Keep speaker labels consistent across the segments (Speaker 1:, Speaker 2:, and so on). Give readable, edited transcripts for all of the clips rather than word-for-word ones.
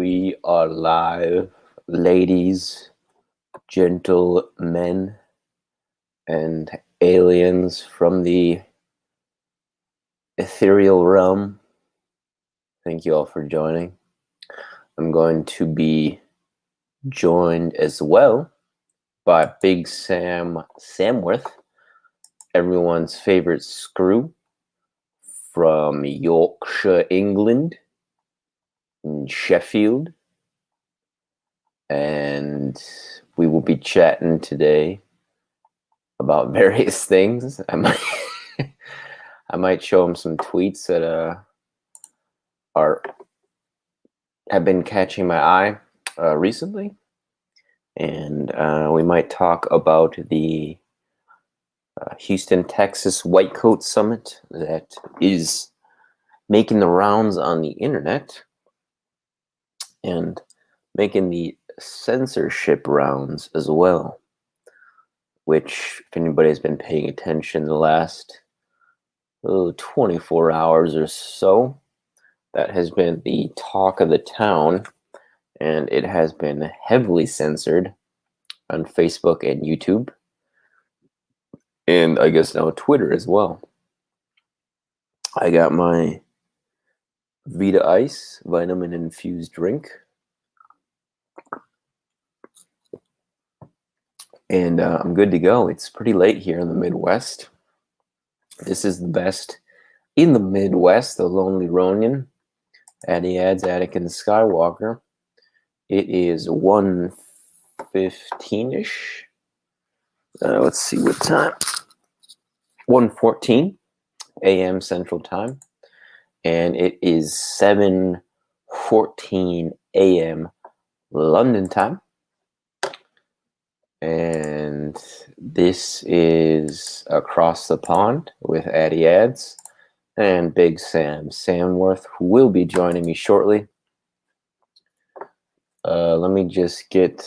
Speaker 1: We are live, ladies, gentlemen, and aliens from the ethereal realm. Thank you all for joining. I'm going to be joined as well by Big Sam Samworth, everyone's favorite screw from Yorkshire, England, in Sheffield. And we will be chatting today about various things. I might show him some tweets that have been catching my eye recently, and we might talk about the Houston, Texas White Coat Summit that is making the rounds on the internet and making the censorship rounds as well, which, if anybody has been paying attention the last 24 hours or so, that has been the talk of the town, and it has been heavily censored on Facebook and YouTube, and I guess now Twitter as well. I got my Vita Ice vitamin infused drink, and I'm good to go. It's pretty late here in the Midwest. This is the best in the Midwest, the Lonely Ronin, Addy Ads, Attic, and Skywalker. It is 1:15-ish. Let's see what time. 1:14 a.m. Central Time. And it is 7:14 a.m. London Time. And this is Across the Pond with Addy Ads and Big Sam Samworth, who will be joining me shortly. Let me just get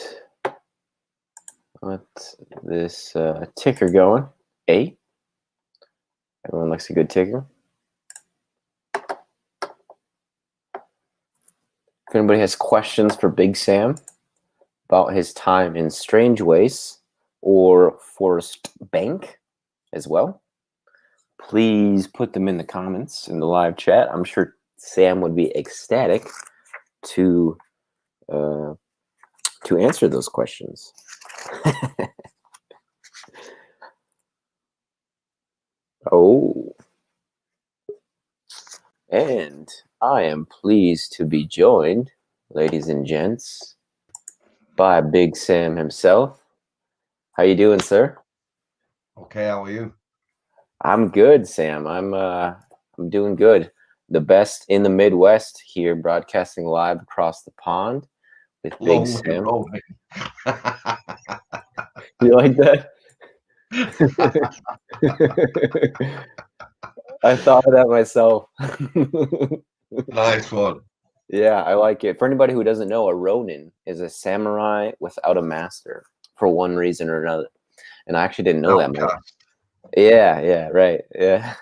Speaker 1: this ticker going. Everyone likes a good ticker. If anybody has questions for Big Sam about his time in Strangeways or Forest Bank as well, please put them in the comments in the live chat. I'm sure Sam would be ecstatic to answer those questions. Oh, and I am pleased to be joined, ladies and gents, by Big Sam himself. How you doing, sir?
Speaker 2: Okay, how are you?
Speaker 1: I'm good, Sam. I'm doing good. The best in the Midwest here, broadcasting live across the pond with Big Sam. You like that? I thought of that myself.
Speaker 2: Nice one.
Speaker 1: Yeah, I like it. For anybody who doesn't know, a Ronin is a samurai without a master for one reason or another. And I actually didn't know that. Yeah, right. Yeah.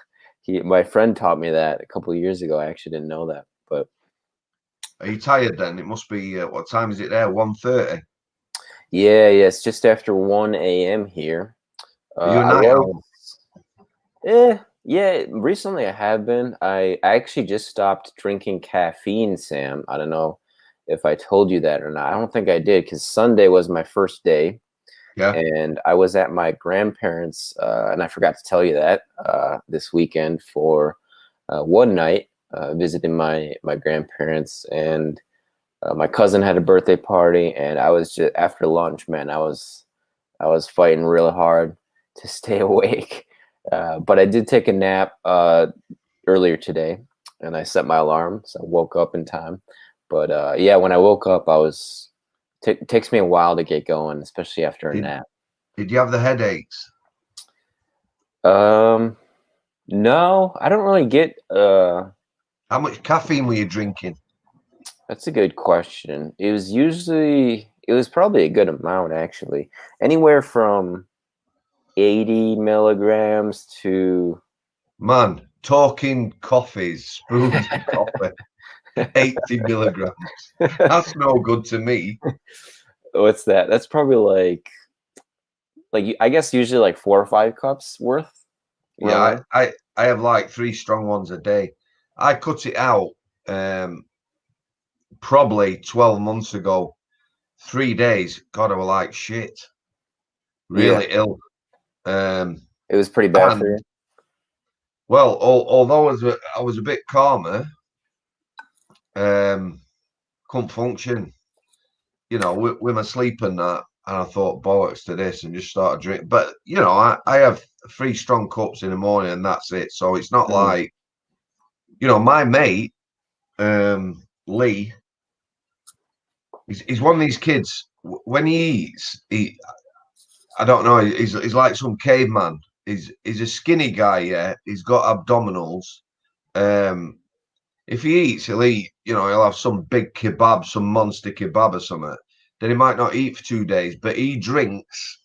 Speaker 1: My friend taught me that a couple of years ago. I actually didn't know that. But
Speaker 2: are you tired then? It must be, what time is it there? 1:30?
Speaker 1: Yeah, it's just after 1 a.m. here.
Speaker 2: Are you a night owl?
Speaker 1: Yeah, recently I have been. I actually just stopped drinking caffeine, Sam. I don't know if I told you that or not. I don't think I did, because Sunday was my first day.
Speaker 2: Yeah.
Speaker 1: And I was at my grandparents', and I forgot to tell you that, this weekend for one night, visiting my grandparents, and my cousin had a birthday party, and I was just, after lunch, man, I was fighting really hard to stay awake. But I did take a nap earlier today, and I set my alarm, so I woke up in time. But yeah, when I woke up, it takes me a while to get going, especially after a nap.
Speaker 2: Did you have the headaches?
Speaker 1: No, I don't really get.
Speaker 2: How much caffeine were you drinking?
Speaker 1: That's a good question. It was probably a good amount, actually. Anywhere from 80 milligrams to...
Speaker 2: Man, talking coffees, spoons of coffee. 80 milligrams. That's no good to me.
Speaker 1: What's that? That's probably like I guess usually like 4 or 5 cups worth.
Speaker 2: Yeah, I have like 3 strong ones a day. I cut it out probably 12 months ago. 3 days, God, I was like shit,
Speaker 1: Yeah,
Speaker 2: really ill. Um,
Speaker 1: it was pretty bad for you.
Speaker 2: and well, although I was a bit calmer, couldn't function, with my sleep and that. And I thought bollocks to this and just started drinking. But I have 3 strong cups in the morning and that's it. So it's not
Speaker 1: Mhm.
Speaker 2: like, my mate, Lee, he's one of these kids. When he eats, I don't know, he's like some caveman. He's a skinny guy, yeah. He's got abdominals. If he eats, he'll eat, he'll have some big kebab, some monster kebab or something. Then he might not eat for 2 days, but he drinks.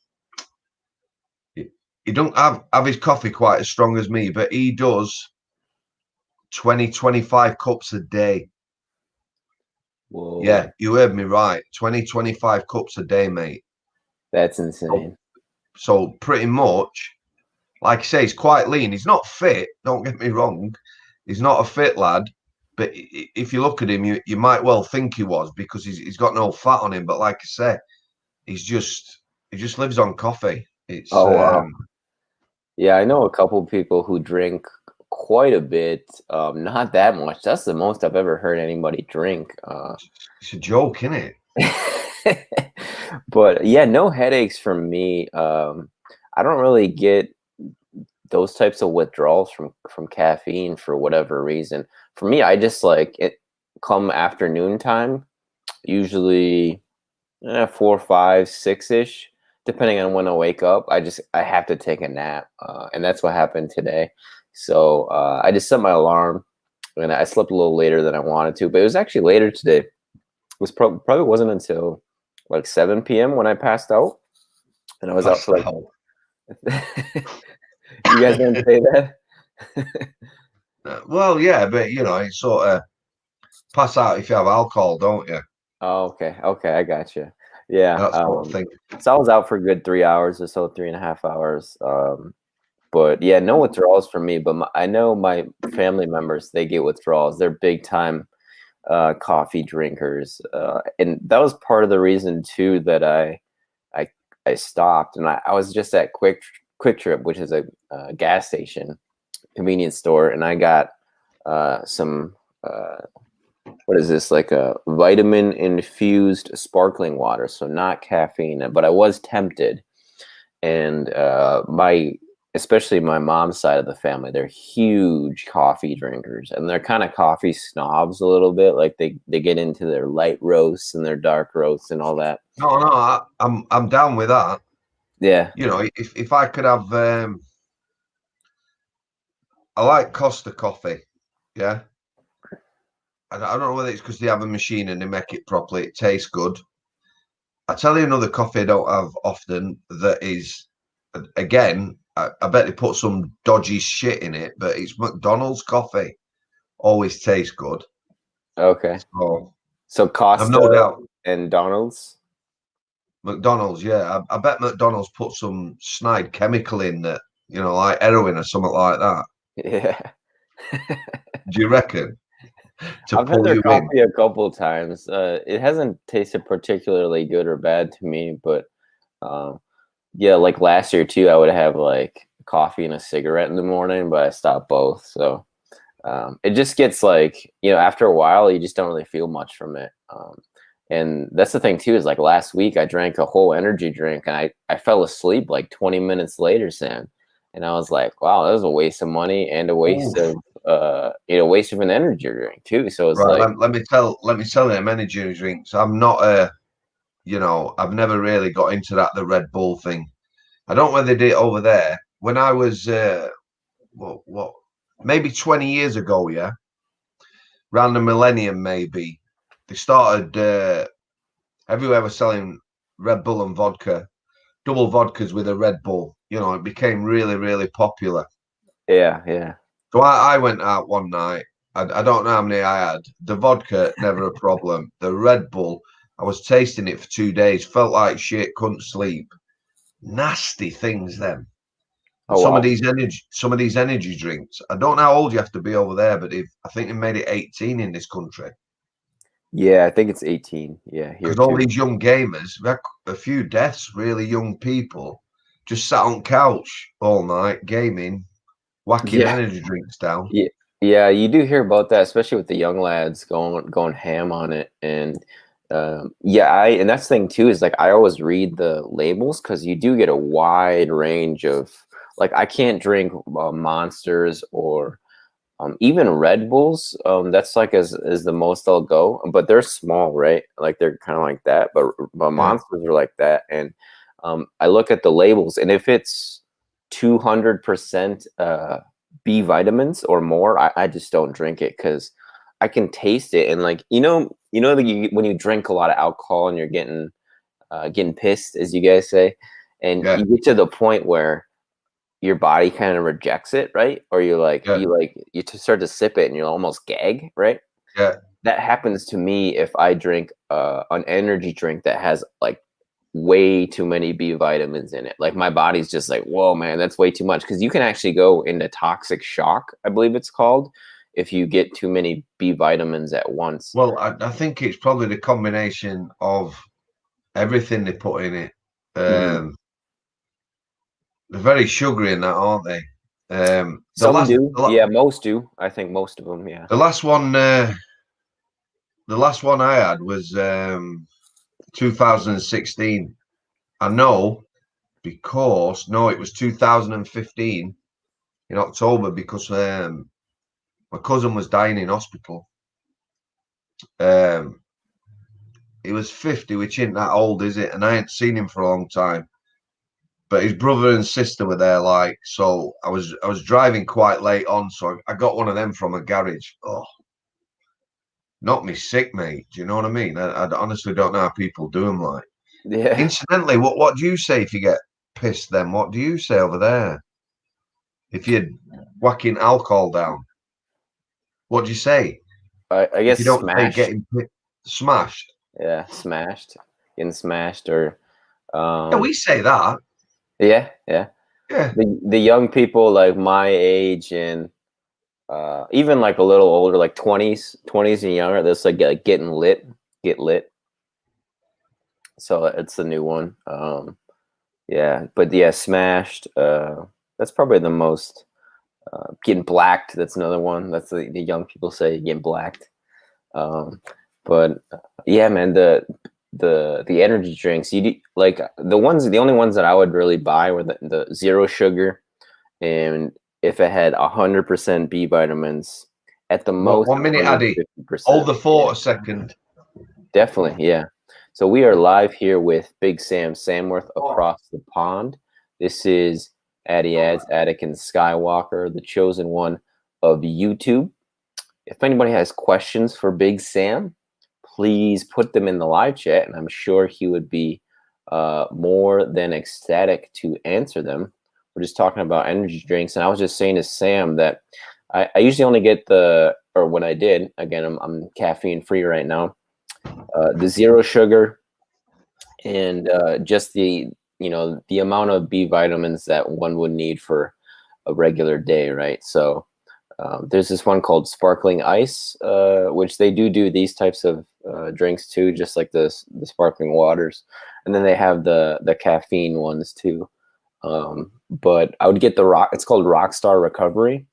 Speaker 2: He don't have his coffee quite as strong as me, but he does 20, 25 cups a day. Yeah,
Speaker 1: Whoa,
Speaker 2: you heard me right. 20, 25 cups a day, mate.
Speaker 1: that's
Speaker 2: So,
Speaker 1: insane.
Speaker 2: so pretty much, like I say, he's quite lean. He's not fit, don't get me wrong. He's not a fit lad. But if you look at him, you might well think he was because he's got no fat on him. But like I say, he just lives on coffee. It's
Speaker 1: Oh wow. Yeah, I know a couple people who drink quite a bit. Not that much. That's the most I've ever heard anybody drink.
Speaker 2: it's a joke, isn't it?
Speaker 1: But yeah, no headaches from me. I don't really get those types of withdrawals from caffeine for whatever reason. For me, I just like it come afternoon time, usually 4, 5, 6 ish, depending on when I wake up. I have to take a nap, and that's what happened today. So I just set my alarm, and I slept a little later than I wanted to, but it was actually later today. It was probably wasn't until like 7 p.m. when I passed out, and I was out
Speaker 2: Passed
Speaker 1: for like.
Speaker 2: out.
Speaker 1: You guys don't say that.
Speaker 2: Well, yeah, but it's sort of pass out if you have alcohol, don't you?
Speaker 1: Oh, okay, I got you. Yeah.
Speaker 2: That sort of thing.
Speaker 1: So I was out for a good 3 hours or so, 3.5 hours. But yeah, no withdrawals for me. But I know my family members, they get withdrawals. They're big time coffee drinkers, and that was part of the reason too that I I stopped. And I was just at Quick Trip, which is a gas station, convenience store, and I got some. What is this, like a vitamin infused sparkling water, so not caffeine, but I was tempted. And especially my mom's side of the family, they're huge coffee drinkers, and they're kind of coffee snobs a little bit. Like they get into their light roasts and their dark roasts and all that.
Speaker 2: No, I'm down with that.
Speaker 1: Yeah.
Speaker 2: If I could have, I like Costa coffee. Yeah, I don't know whether it's because they have a machine and they make it properly. It tastes good. I tell you another coffee I don't have often that is, again, I bet they put some dodgy shit in it, but it's McDonald's coffee. Always tastes good.
Speaker 1: Okay.
Speaker 2: So
Speaker 1: So
Speaker 2: I've no
Speaker 1: Costa
Speaker 2: doubt
Speaker 1: and Donald's.
Speaker 2: McDonald's, yeah. I bet McDonald's put some snide chemical in that, like heroin or something like that.
Speaker 1: Yeah.
Speaker 2: Do you reckon? To
Speaker 1: I've had
Speaker 2: pull
Speaker 1: their
Speaker 2: you in?
Speaker 1: coffee a couple times. It hasn't tasted particularly good or bad to me, but um, yeah, like last year too, I would have like coffee and a cigarette in the morning, but I stopped both. So it just gets like, after a while, you just don't really feel much from it. And that's the thing too, is like last week I drank a whole energy drink and I fell asleep like 20 minutes later, Sam. And I was like, wow, that was a waste of money and a waste
Speaker 2: Oof.
Speaker 1: of waste of an energy drink too. So it's
Speaker 2: Right.
Speaker 1: like,
Speaker 2: Let me tell you, I'm energy drinks. I'm not I've never really got into the Red Bull thing. I don't know whether they did it over there. When I was what maybe 20 years ago, yeah, around the millennium, maybe they started everywhere was selling Red Bull and vodka, double vodkas with a Red Bull. It became really, really popular.
Speaker 1: yeah, yeah.
Speaker 2: So I went out one night I don't know how many I had. The vodka, never a problem. The Red Bull, I was tasting it for 2 days, felt like shit, couldn't sleep. Nasty things, them. And
Speaker 1: Oh wow.
Speaker 2: some of these energy drinks. I don't know how old you have to be over there, but I think they made it 18 in this country.
Speaker 1: Yeah, I think it's 18. Yeah, here
Speaker 2: Because all
Speaker 1: too.
Speaker 2: these young gamers, we had a few deaths, really young people, just sat on couch all night gaming, whacking
Speaker 1: Yeah.
Speaker 2: energy drinks down.
Speaker 1: Yeah, yeah, you do hear about that, especially with the young lads going ham on it. And yeah, and that's the thing too is like I always read the labels because you do get a wide range of like I can't drink Monsters or even Red Bulls. That's like as the most I'll go, but they're small, right? Like they're kind of like that, but
Speaker 2: Yeah,
Speaker 1: Monsters are like that. And I look at the labels, and if it's 200% B vitamins or more, I just don't drink it because I can taste it. And like that when you drink a lot of alcohol and you're getting pissed, as you guys say, and
Speaker 2: yeah,
Speaker 1: you get to the point where your body kind of rejects it, right? Or
Speaker 2: yeah,
Speaker 1: you start to sip it and you almost gag, right?
Speaker 2: yeah.
Speaker 1: That happens to me if I drink an energy drink that has like way too many B vitamins in it. Like my body's just like, whoa, man, that's way too much. Because you can actually go into toxic shock, I believe it's called, if you get too many B vitamins at once.
Speaker 2: Well, I think it's probably the combination of everything they put in it.
Speaker 1: Hmm.
Speaker 2: They're very sugary in that, aren't they? The
Speaker 1: Some
Speaker 2: last,
Speaker 1: do, yeah, most do. I think most of them, yeah.
Speaker 2: the last one, the last one I had was 2016. I know because no, it was 2015 in October because my cousin was dying in hospital. Um, he was 50, which ain't that old, is it? And I ain't seen him for a long time. But his brother and sister were there, like, so I was driving quite late on, so I got one of them from a garage. Oh, knocked me sick, mate. Do you know what I mean? I honestly don't know how people do them. Like,
Speaker 1: Yeah.
Speaker 2: incidentally, what do you say if you get pissed? Then what do you say over there if you're whacking alcohol down? What do you say
Speaker 1: I
Speaker 2: if
Speaker 1: guess
Speaker 2: you don't say
Speaker 1: smashed.
Speaker 2: getting smashed?
Speaker 1: Yeah, smashed. Getting smashed or
Speaker 2: Yeah,
Speaker 1: um
Speaker 2: we say that.
Speaker 1: yeah, yeah.
Speaker 2: Yeah,
Speaker 1: The young people like my age and even like a little older, like 20s and younger, that's like getting lit, get lit. So it's the new one. Yeah, but yeah, smashed. That's probably the most. Getting blacked. That's another one. That's the young people say getting blacked. Um, but yeah, man, the energy drinks. Like the only ones that I would really buy were the zero sugar, and if it had 100% B vitamins, at the most
Speaker 2: one minute, Addy. Hold
Speaker 1: 150%.
Speaker 2: the
Speaker 1: Yeah,
Speaker 2: fort a second.
Speaker 1: definitely. Yeah. So we are live here with Big Sam Samworth across the pond. This is Addy Ads, Attic, and Skywalker, the chosen one of YouTube. If anybody has questions for Big Sam, please put them in the live chat, and I'm sure he would be more than ecstatic to answer them. We're just talking about energy drinks, and I was just saying to Sam that I usually only get or when I did, again, I'm caffeine free right now, the zero sugar and just the amount of B vitamins that one would need for a regular day, right? So there's this one called Sparkling Ice, which they do these types of drinks too, just like the sparkling waters, and then they have the caffeine ones too. But I would get the rock. It's called Rockstar Recovery.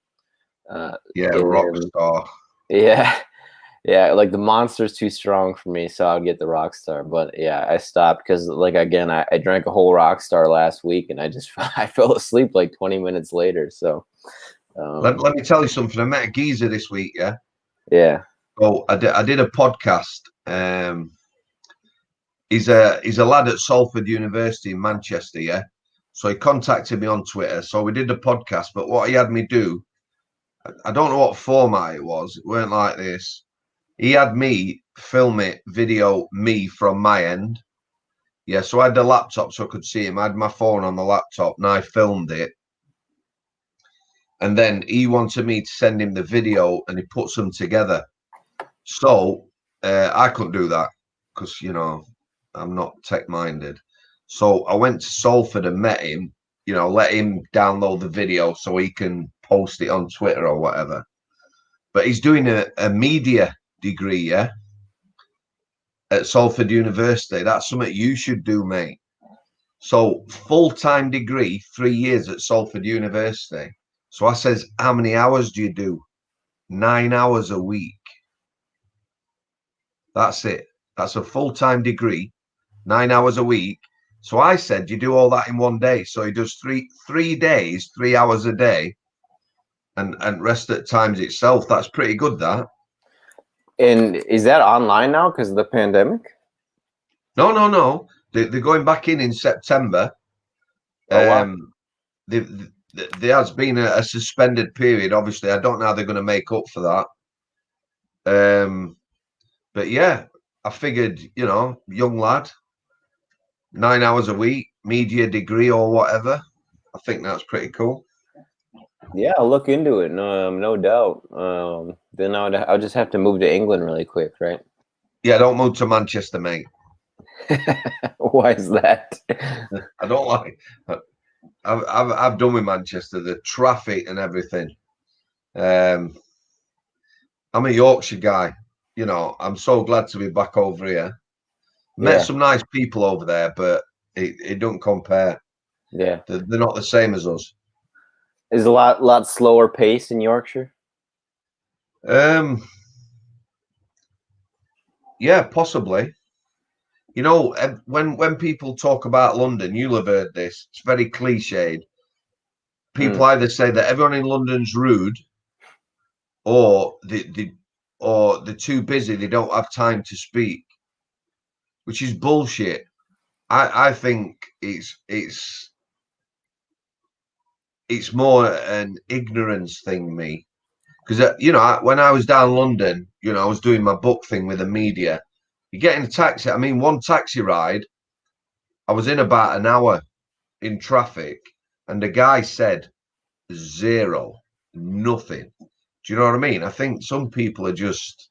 Speaker 2: Yeah, rock
Speaker 1: And
Speaker 2: star.
Speaker 1: yeah, yeah, like the Monster's too strong for me, so I'd get the Rockstar. But yeah, I stopped because, like, again, I drank a whole Rockstar last week, and I just I fell asleep like 20 minutes later. So
Speaker 2: Let me tell you something. I met a geezer this week. Yeah.
Speaker 1: yeah.
Speaker 2: Oh, I did a podcast. He's a lad at Salford University in Manchester. Yeah. So he contacted me on Twitter. So we did the podcast. But what he had me do, I don't know what format it was. It weren't like this. He had me film it, video me from my end. Yeah. So I had the laptop so I could see him. I had my phone on the laptop and I filmed it. and then he wanted me to send him the video, and he puts them together. So I couldn't do that because, you know, I'm not tech-minded. So I went to Salford and met him, you know, let him download the video so he can post it on Twitter or whatever. But he's doing a media degree, yeah, at Salford University. That's something you should do, mate. So full-time degree, 3 years at Salford University. So I says, how many hours do you do? 9 hours a week. That's it. That's a full-time degree, 9 hours a week. So I said, you do all that in one day. So he does three days, 3 hours a day, and rest at times itself. That's pretty good, that.
Speaker 1: And is that online now because of the pandemic?
Speaker 2: No. They're going back in September.
Speaker 1: Oh, wow.
Speaker 2: There has been a suspended period. Obviously, I don't know how they're going to make up for that. But yeah, I figured, you know, young lad, 9 hours a week, media degree or whatever. I think that's pretty cool.
Speaker 1: Yeah, I'll look into it. No doubt. Then I'll just have to move to England really quick, right?
Speaker 2: Yeah, don't move to Manchester, mate.
Speaker 1: Why is that?
Speaker 2: I don't like. I've done with Manchester, the traffic and everything. I'm a Yorkshire guy. You know, I'm so glad to be back over here. Met some nice people over there, but it don't compare.
Speaker 1: Yeah.
Speaker 2: They're not the same as us.
Speaker 1: Is a lot slower pace in Yorkshire?
Speaker 2: Yeah, possibly. You know, when people talk about London, you'll have heard this. It's very cliched. People either say that everyone in London's rude, or they're too busy. They don't have time to speak, which is bullshit. I think it's more an ignorance thing, me. Because, you know, when I was down London, you know, I was doing my book thing with the media. You get in a taxi. I mean, one taxi ride, I was in about an hour in traffic, and the guy said zero, nothing. Do you know what I mean? I think some people are just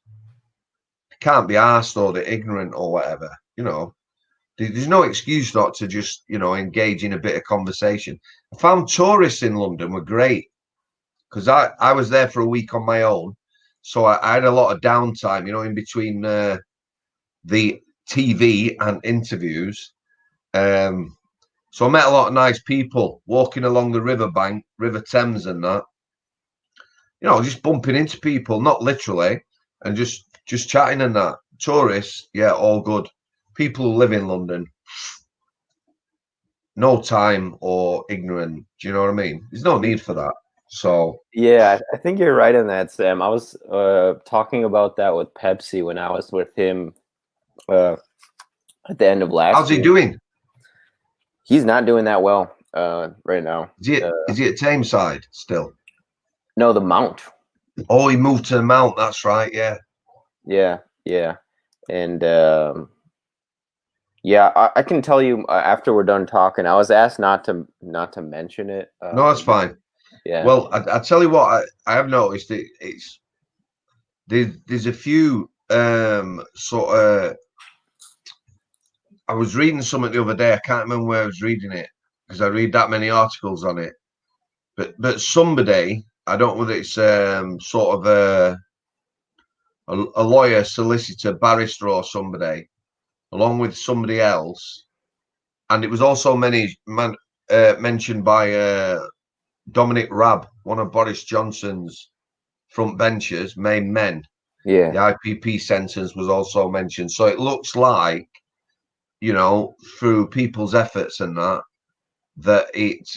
Speaker 2: can't be arsed, or they're ignorant or whatever. You know, there's no excuse not to just, you know, engage in a bit of conversation. I found tourists in London were great because I was there for a week on my own. So I had a lot of downtime, you know, in between the TV and interviews. So I met a lot of nice people walking along the riverbank, River Thames and that. You know, just bumping into people, not literally, and just chatting and that. Tourists, yeah, all good. People who live in London, no time or ignorant. Do you know what I mean? There's no need for that. So
Speaker 1: Yeah, I think you're right in that, Sam. I was talking about that with Pepsi when I was with him at the end of last
Speaker 2: how's he
Speaker 1: year.
Speaker 2: doing?
Speaker 1: He's not doing that well right now.
Speaker 2: Is he at Tameside still?
Speaker 1: No, the Mount.
Speaker 2: Oh, he moved to the Mount. That's right. Yeah.
Speaker 1: Yeah. And yeah, I can tell you after we're done talking. I was asked not to mention it.
Speaker 2: No, that's fine.
Speaker 1: Yeah.
Speaker 2: Well, I tell you what, I have noticed it's there's a few sort of. I was reading something the other day. I can't remember where I was reading it because I read that many articles on it. But somebody, I don't know whether it's sort of a lawyer, solicitor, barrister, or somebody, along with somebody else, and it was also mentioned by Dominic Raab, one of Boris Johnson's front benchers, main men.
Speaker 1: Yeah.
Speaker 2: The IPP sentence was also mentioned. So it looks like, you know, through people's efforts and that it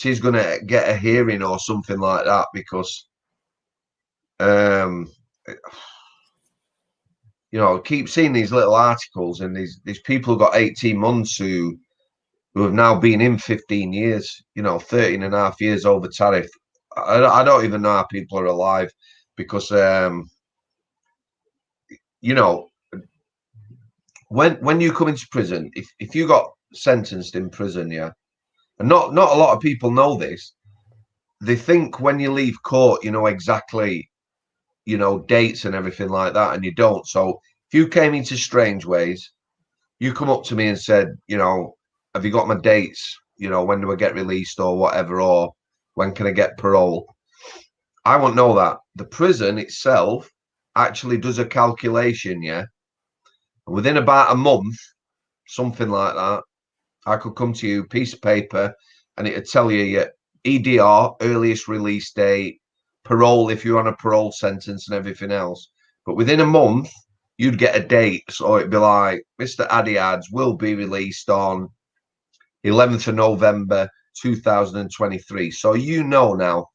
Speaker 2: is going to get a hearing or something like that, because you know, I keep seeing these little articles, and these people got 18 months who have now been in 15 years, you know, 13 and a half years over tariff. I don't even know how people are alive, because you know, when you come into prison, if you got sentenced in prison, yeah, and not a lot of people know this, they think when you leave court, you know exactly, you know, dates and everything like that, and you don't. So if you came into Strangeways, you come up to me and said, you know, have you got my dates? You know, when do I get released or whatever, or when can I get parole? I won't know that. The prison itself actually does a calculation, yeah. Within about a month, something like that, I could come to you, piece of paper, and it'd tell you your EDR, earliest release date, parole if you're on a parole sentence and everything else. But within a month, you'd get a date. So it'd be like, Mr. Adiads will be released on 11th of November 2023. So you know now,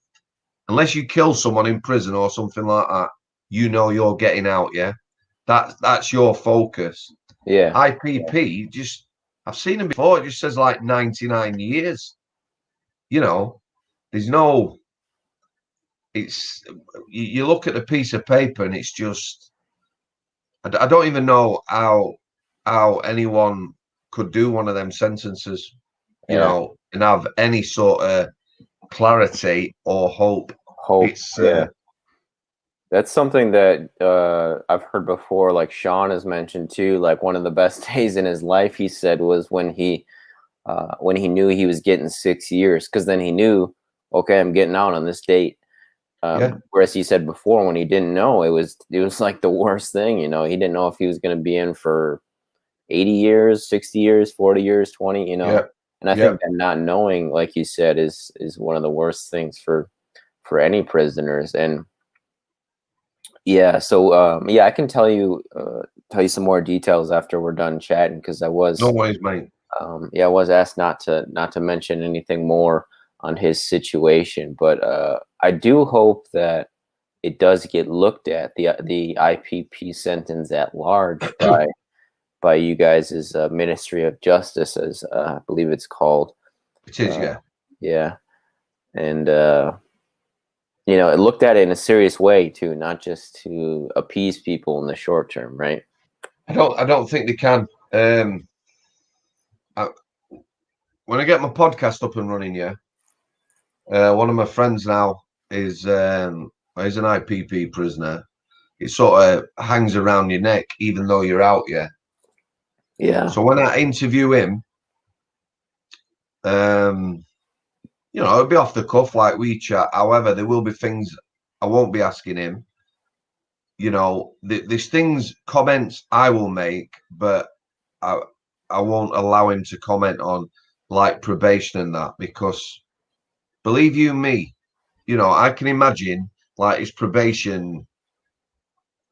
Speaker 2: unless you kill someone in prison or something like that, you know you're getting out, yeah? That's your focus.
Speaker 1: Yeah.
Speaker 2: IPP, just, I've seen them before, it just says like 99 years. You know, there's no, it's, you look at the piece of paper and it's just, I don't even know how anyone could do one of them sentences, you
Speaker 1: Yeah.
Speaker 2: know, and have any sort of clarity or hope.
Speaker 1: Hope.
Speaker 2: It's
Speaker 1: Yeah. That's something that I've heard before. Like Sean has mentioned too. Like one of the best days in his life, he said, was when he knew he was getting 6 years, because then he knew, okay, I'm getting out on this date.
Speaker 2: yeah,
Speaker 1: Whereas he said before, when he didn't know, it was like the worst thing. You know, he didn't know if he was going to be in for 80 years, 60 years, 40 years, 20. You know,
Speaker 2: yeah,
Speaker 1: and I
Speaker 2: yeah.
Speaker 1: think that not knowing, like you said, is one of the worst things for any prisoners. And yeah, so yeah, I can tell you some more details after we're done chatting, because
Speaker 2: No worries, mate.
Speaker 1: I was asked not to mention anything more on his situation, but I do hope that it does get looked at, the IPP sentence at large by you guys' Ministry of Justice, as I believe it's called.
Speaker 2: It is,
Speaker 1: Uh,
Speaker 2: yeah.
Speaker 1: yeah, and you know, it looked at it in a serious way too, not just to appease people in the short term, right?
Speaker 2: I don't think they can. I, when I get my podcast up and running, yeah, one of my friends now is an IPP prisoner. It sort of hangs around your neck, even though you're out, yeah.
Speaker 1: Yeah.
Speaker 2: So when I interview him, you know, it'll be off the cuff like we chat. However, there will be things I won't be asking him. You know, there's things, comments I will make, but I I won't allow him to comment on, like probation and that, because believe you me, you know, I can imagine like his probation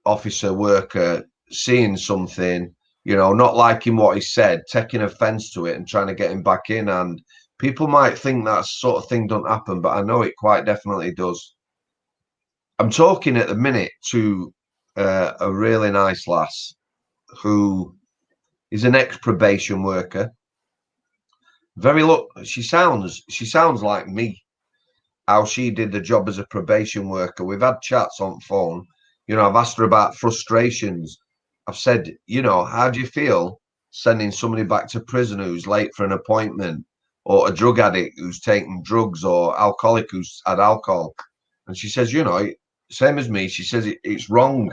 Speaker 2: officer worker seeing something, you know, not liking what he said, taking offense to it and trying to get him back in. And people might think that sort of thing don't happen, but I know it quite definitely does. I'm talking at the minute to a really nice lass who is an ex-probation worker. Very look, she sounds like me. How she did the job as a probation worker. We've had chats on phone. You know, I've asked her about frustrations. I've said, you know, how do you feel sending somebody back to prison who's late for an appointment, or a drug addict who's taking drugs, or alcoholic who's had alcohol? And she says, you know, same as me. She says it's wrong.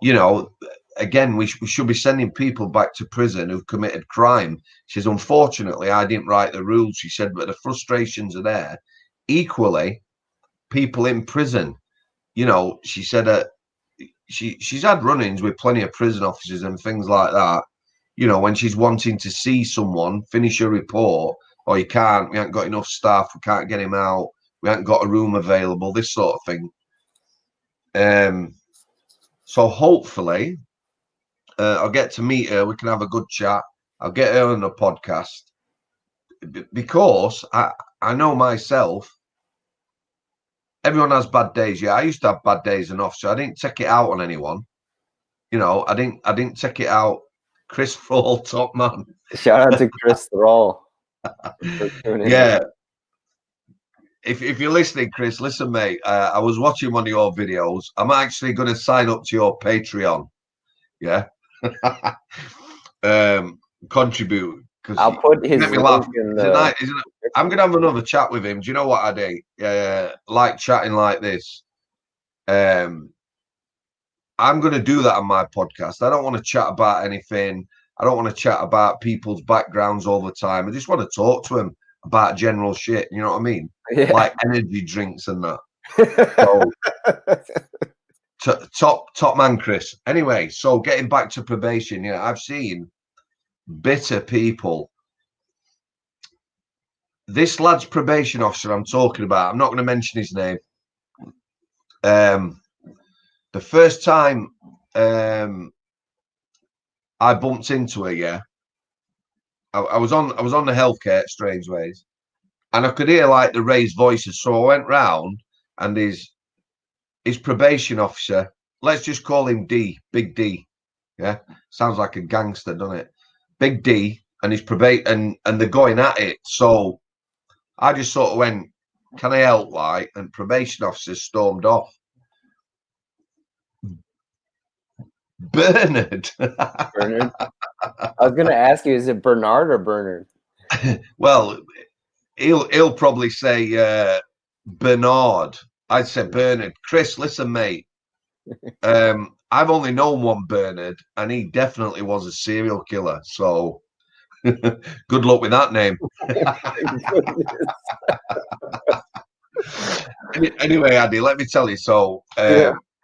Speaker 2: You know, again, we should be sending people back to prison who've committed crime. She says, unfortunately, I didn't write the rules. She said, but the frustrations are there. Equally, people in prison, you know, she said she's had run-ins with plenty of prison officers and things like that. You know, when she's wanting to see someone, finish a report, or we haven't got enough staff, we can't get him out, we haven't got a room available, this sort of thing. So hopefully, I'll get to meet her. We can have a good chat. I'll get her on the podcast, because I know myself. Everyone has bad days. Yeah, I used to have bad days and off, so I didn't take it out on anyone. You know, I didn't take it out. Chris Fall, top man.
Speaker 1: Shout out to Chris Thrall for tuning in.
Speaker 2: Yeah. If you're listening, Chris, listen, mate. I was watching one of your videos. I'm actually going to sign up to your Patreon. Yeah. Contribute, because
Speaker 1: I'll put his
Speaker 2: make me
Speaker 1: link
Speaker 2: laugh.
Speaker 1: in
Speaker 2: Is it
Speaker 1: the
Speaker 2: nice? Isn't it? I'm gonna have another chat with him. Do you know what I do? Like chatting like this. I'm gonna do that on my podcast. I don't want to chat about anything. I don't want to chat about people's backgrounds all the time. I just want to talk to them about general shit. You know what I mean?
Speaker 1: Yeah.
Speaker 2: Like energy drinks and that. So, top man, Chris. Anyway, so getting back to probation, I've seen bitter people. This lad's probation officer I'm talking about, I'm not going to mention his name. The first time I bumped into her, I was on the healthcare at Strangeways, and I could hear like the raised voices. So I went round, and his probation officer, let's just call him D, Big D. Yeah, sounds like a gangster, doesn't it? Big D and his probation, and they're going at it. So I just sort of went, "Can I help?" Like, and probation officer stormed off. Bernard.
Speaker 1: Bernard. I was gonna ask you, is it Bernard or Bernard?
Speaker 2: Well, he'll probably say Bernard. I'd say Bernard. Chris, listen, mate. I've only known one Bernard, and he definitely was a serial killer. So good luck with that name. Anyway, Andy, let me tell you. So,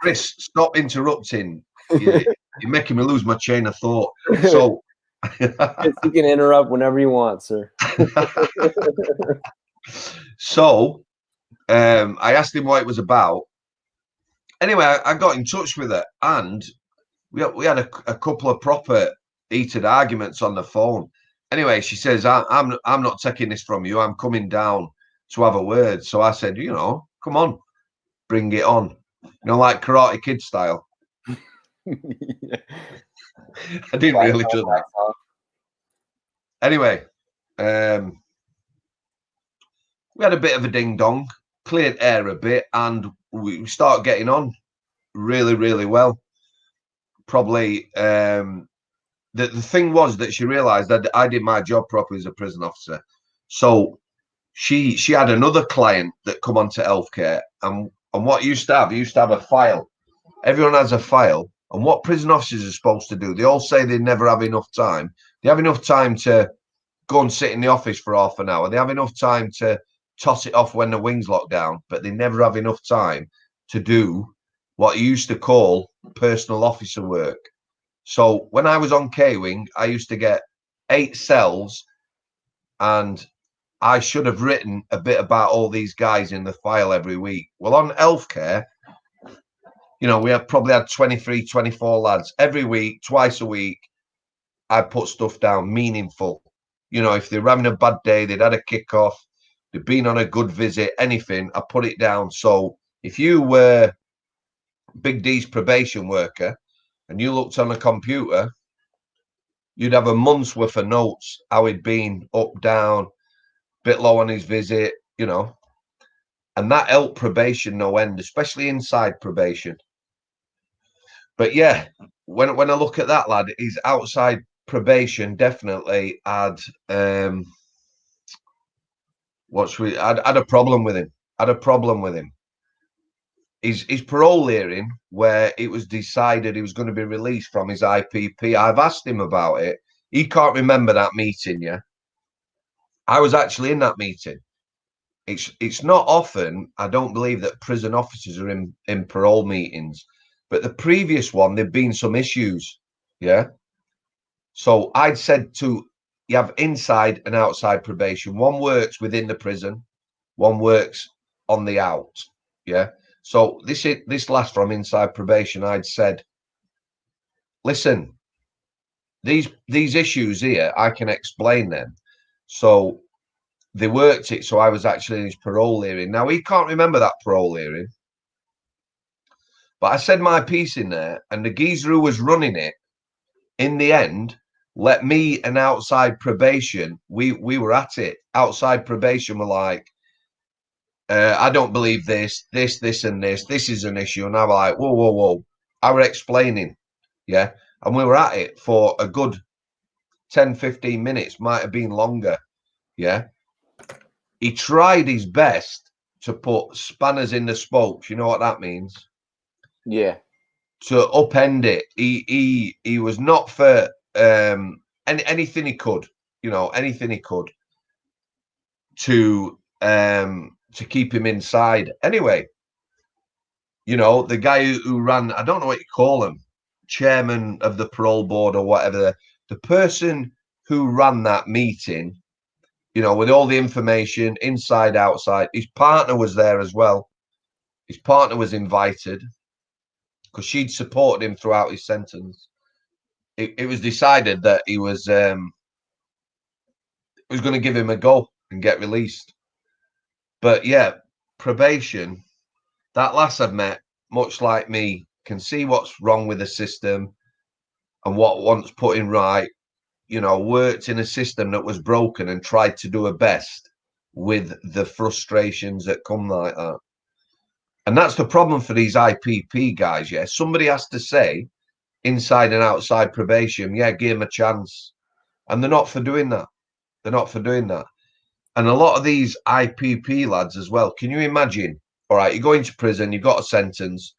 Speaker 2: Chris, stop interrupting. You're making me lose my chain of thought. So
Speaker 1: you can interrupt whenever you want, sir.
Speaker 2: So I asked him what it was about. Anyway, I got in touch with her, and we had a couple of proper heated arguments on the phone. Anyway, she says, I'm not taking this from you. I'm coming down to have a word. So I said, come on, bring it on. Like Karate Kid style. I didn't really do that. Anyway, we had a bit of a ding dong, cleared air a bit, and we started getting on really, really well. Probably the thing was that she realized that I did my job properly as a prison officer. So she had another client that come onto healthcare, and what you used to have a file. Everyone has a file, and what prison officers are supposed to do, they all say they never have enough time. They have enough time to go and sit in the office for half an hour. They have enough time to toss it off when the wings lock down, but they never have enough time to do what you used to call personal officer work. So when I was on K-Wing, I used to get 8 cells, and I should have written a bit about all these guys in the file every week. Well, on healthcare, we probably had 23, 24 lads every week, twice a week. I put stuff down meaningful. If they were having a bad day, they'd had a kickoff, they'd been on a good visit, anything, I put it down. So if you were Big D's probation worker and you looked on a computer, you'd have a month's worth of notes, how he'd been, up, down, bit low on his visit, and that helped probation no end, especially inside probation. But yeah, when I look at that lad, he's outside probation definitely had had a problem with him. His parole hearing, where it was decided he was going to be released from his IPP. I've asked him about it. He can't remember that meeting. Yeah, I was actually in that meeting. It's not often, I don't believe, that prison officers are in parole meetings, but the previous one, there've been some issues. Yeah. So I'd said you have inside and outside probation. One works within the prison, one works on the out. Yeah. So this last from inside probation, I'd said, listen, these issues here, I can explain them. So they worked it. So I was actually in his parole hearing. Now he can't remember that parole hearing, but I said my piece in there, and the geezer who was running it, in the end, let me and outside probation, we were at it. Outside probation were like, I don't believe this, and this. This is an issue. And I was like, whoa. I were explaining. Yeah. And we were at it for a good 10, 15 minutes, might have been longer. Yeah. he tried his best to put spanners in the spokes. You know what that means?
Speaker 1: Yeah.
Speaker 2: To upend it. He was not for anything he could, anything he could to keep him inside. Anyway, the guy who ran, I don't know what you call him, chairman of the parole board or whatever, the person who ran that meeting, with all the information inside, outside, his partner was there as well. His partner was invited because she'd supported him throughout his sentence. It was decided that he was going to give him a go and get released. But yeah, probation, that lass I've met, much like me, can see what's wrong with the system and what wants putting right, worked in a system that was broken and tried to do her best with the frustrations that come like that. And that's the problem for these IPP guys, yeah. Somebody has to say, inside and outside probation, yeah, give them a chance. And they're not for doing that. They're not for doing that. And a lot of these IPP lads as well, can you imagine? All right, you go into prison, you've got a sentence.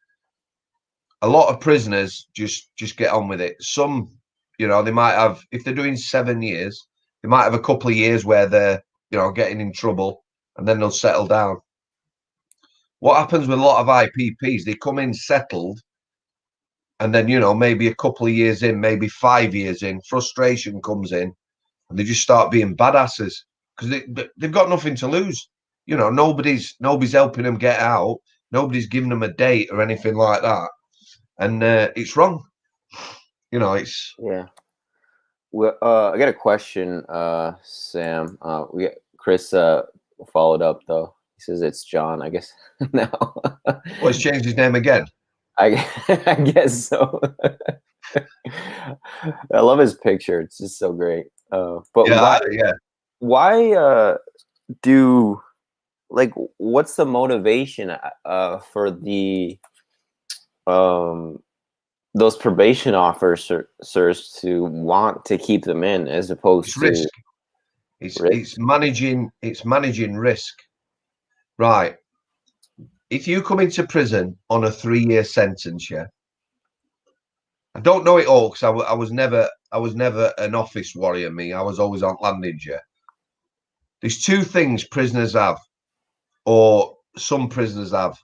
Speaker 2: A lot of prisoners just get on with it. Some, they might have, if they're doing 7 years, they might have a couple of years where they're, getting in trouble, and then they'll settle down. What happens with a lot of IPPs, they come in settled, and then, maybe a couple of years in, maybe 5 years in, frustration comes in, and they just start being badasses because they've got nothing to lose. Nobody's helping them get out. Nobody's giving them a date or anything like that. And it's wrong. It's...
Speaker 1: Yeah. Well, I got a question, Sam. We got Chris followed up though. He says it's John. I guess now.
Speaker 2: Well, he's changed his name again.
Speaker 1: I guess so. I love his picture. It's just so great. But
Speaker 2: yeah,
Speaker 1: why do like what's the motivation for the those probation officers to want to keep them in as opposed to
Speaker 2: risk? It's managing risk. Right. If you come into prison on a 3-year sentence, yeah. I don't know it all because I was never an office warrior. Me, I was always on landings. Yeah. There's 2 things prisoners have, or some prisoners have.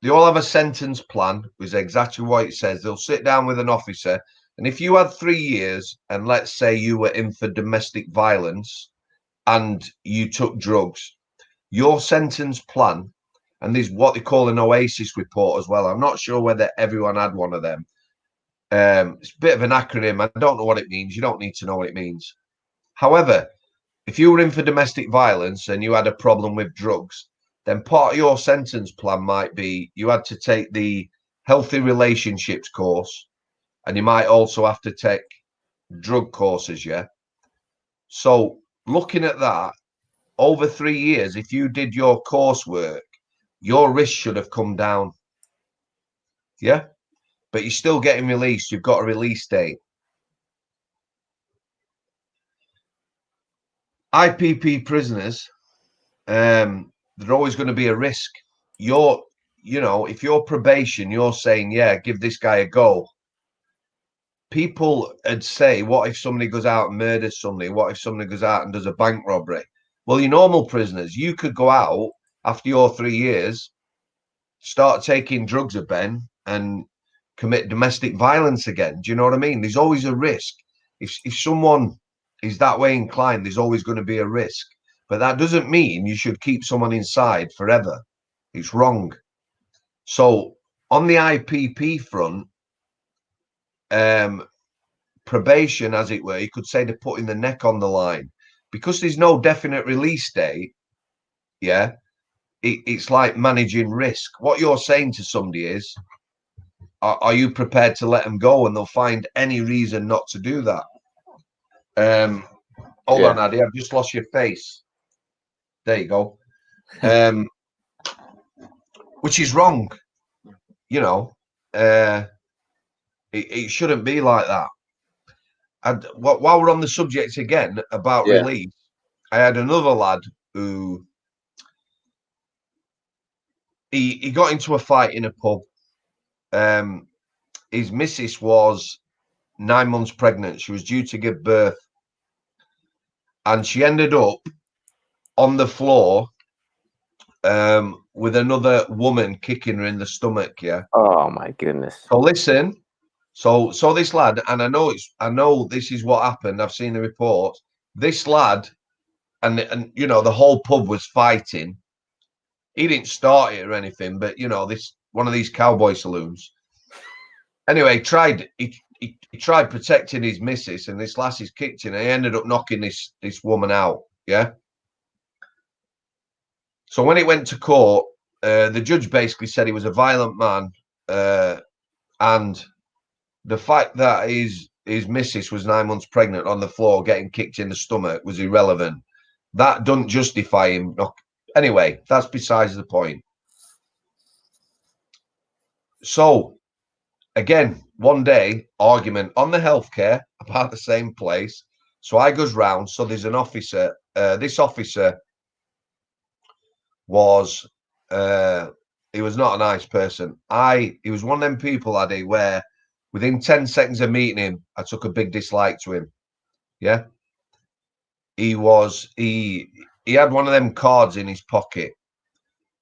Speaker 2: They all have a sentence plan, which is exactly what it says. They'll sit down with an officer, and if you had 3 years, and let's say you were in for domestic violence, and you took drugs, your sentence plan, and there's what they call an OASIS report as well. I'm not sure whether everyone had one of them. It's a bit of an acronym. I don't know what it means. You don't need to know what it means. However, if you were in for domestic violence and you had a problem with drugs, then part of your sentence plan might be you had to take the healthy relationships course, and you might also have to take drug courses, yeah? So looking at that, over 3 years, if you did your coursework, your risk should have come down. Yeah? But you're still getting released. You've got a release date. IPP prisoners, they're always going to be a risk. If you're probation, you're saying, yeah, give this guy a go. People would say, what if somebody goes out and murders somebody? What if somebody goes out and does a bank robbery? Well, your normal prisoners, you could go out after your 3 years, start taking drugs again, and commit domestic violence again. Do you know what I mean? There's always a risk. If someone is that way inclined, there's always going to be a risk. But that doesn't mean you should keep someone inside forever. It's wrong. So on the IPP front, probation, as it were, you could say they're putting the neck on the line because there's no definite release date. Yeah, it's like managing risk. What you're saying to somebody is, are you prepared to let them go? And they'll find any reason not to do that. Hold on, Addy, I've just lost your face. There you go. Which is wrong. It shouldn't be like that. And while we're on the subject again about release, I had another lad who he got into a fight in a pub. His missus was 9 months pregnant. She was due to give birth, and she ended up on the floor with another woman kicking her in the stomach. Yeah.
Speaker 1: Oh my goodness.
Speaker 2: So listen. So this lad, and I know this is what happened. I've seen the report. This lad, and you know, the whole pub was fighting. He didn't start it or anything, but you know, this one of these cowboy saloons. Anyway, he tried protecting his missus, and this lassie's kicked him. And he ended up knocking this woman out. Yeah. So when it went to court, the judge basically said he was a violent man, and the fact that his missus was 9 months pregnant on the floor getting kicked in the stomach was irrelevant. That doesn't justify him. Anyway, that's besides the point. So, again, one day, argument on the healthcare about the same place. So I goes round. So there's an officer. This officer was, he was not a nice person. He was one of them people, Addy, where within 10 seconds of meeting him, I took a big dislike to him. Yeah. He had one of them cards in his pocket.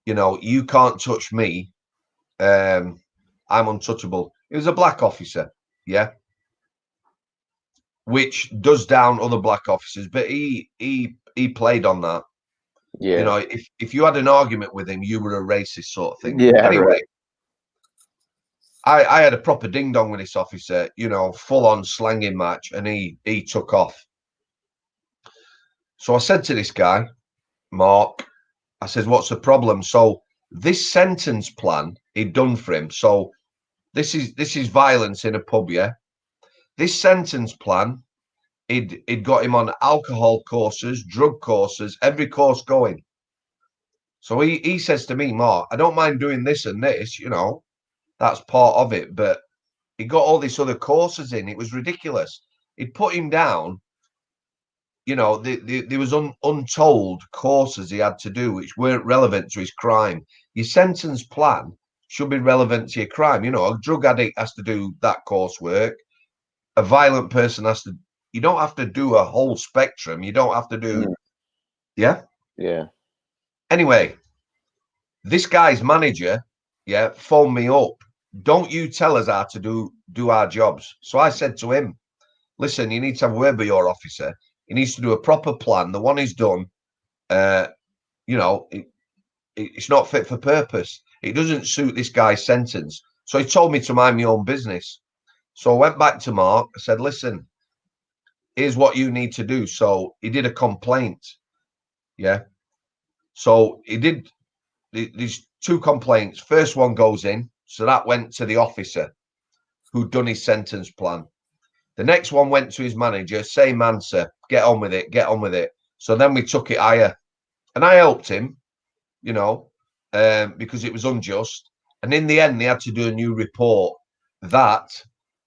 Speaker 2: You know, you can't touch me. I'm untouchable. He was a black officer. Yeah. Which does down other black officers, but he played on that.
Speaker 1: Yeah.
Speaker 2: You know, if you had an argument with him, you were a racist sort of thing.
Speaker 1: Yeah.
Speaker 2: Anyway,
Speaker 1: right.
Speaker 2: I had a proper ding dong with this officer, you know, full on slanging match, and he took off. So I said to this guy, Mark, I said, what's the problem? So this sentence plan he'd done for him. So this is violence in a pub, yeah. This sentence plan, he'd got him on alcohol courses, drug courses, every course going. So he says to me, Mark, I don't mind doing this and this, you know, that's part of it, but he got all these other courses in. It was ridiculous. He'd put him down. You know, there was untold courses he had to do which weren't relevant to his crime. Your sentence plan should be relevant to your crime. You know, a drug addict has to do that coursework. A violent person has to. You don't have to do a whole spectrum. You don't have to do. Yeah.
Speaker 1: Yeah.
Speaker 2: Anyway, this guy's manager, yeah, phoned me up. Don't you tell us how to do our jobs. So I said to him, listen, you need to have a word with your officer. He needs to do a proper plan. The one he's done, you know, it's not fit for purpose. It doesn't suit this guy's sentence. So he told me to mind my own business. So I went back to Mark. I said, listen, here's what you need to do. So he did a complaint. Yeah. So he did these 2 complaints. First one goes in. So that went to the officer who'd done his sentence plan. The next one went to his manager, same answer, get on with it, get on with it. So then we took it higher. And I helped him, you know, because it was unjust. And in the end, they had to do a new report that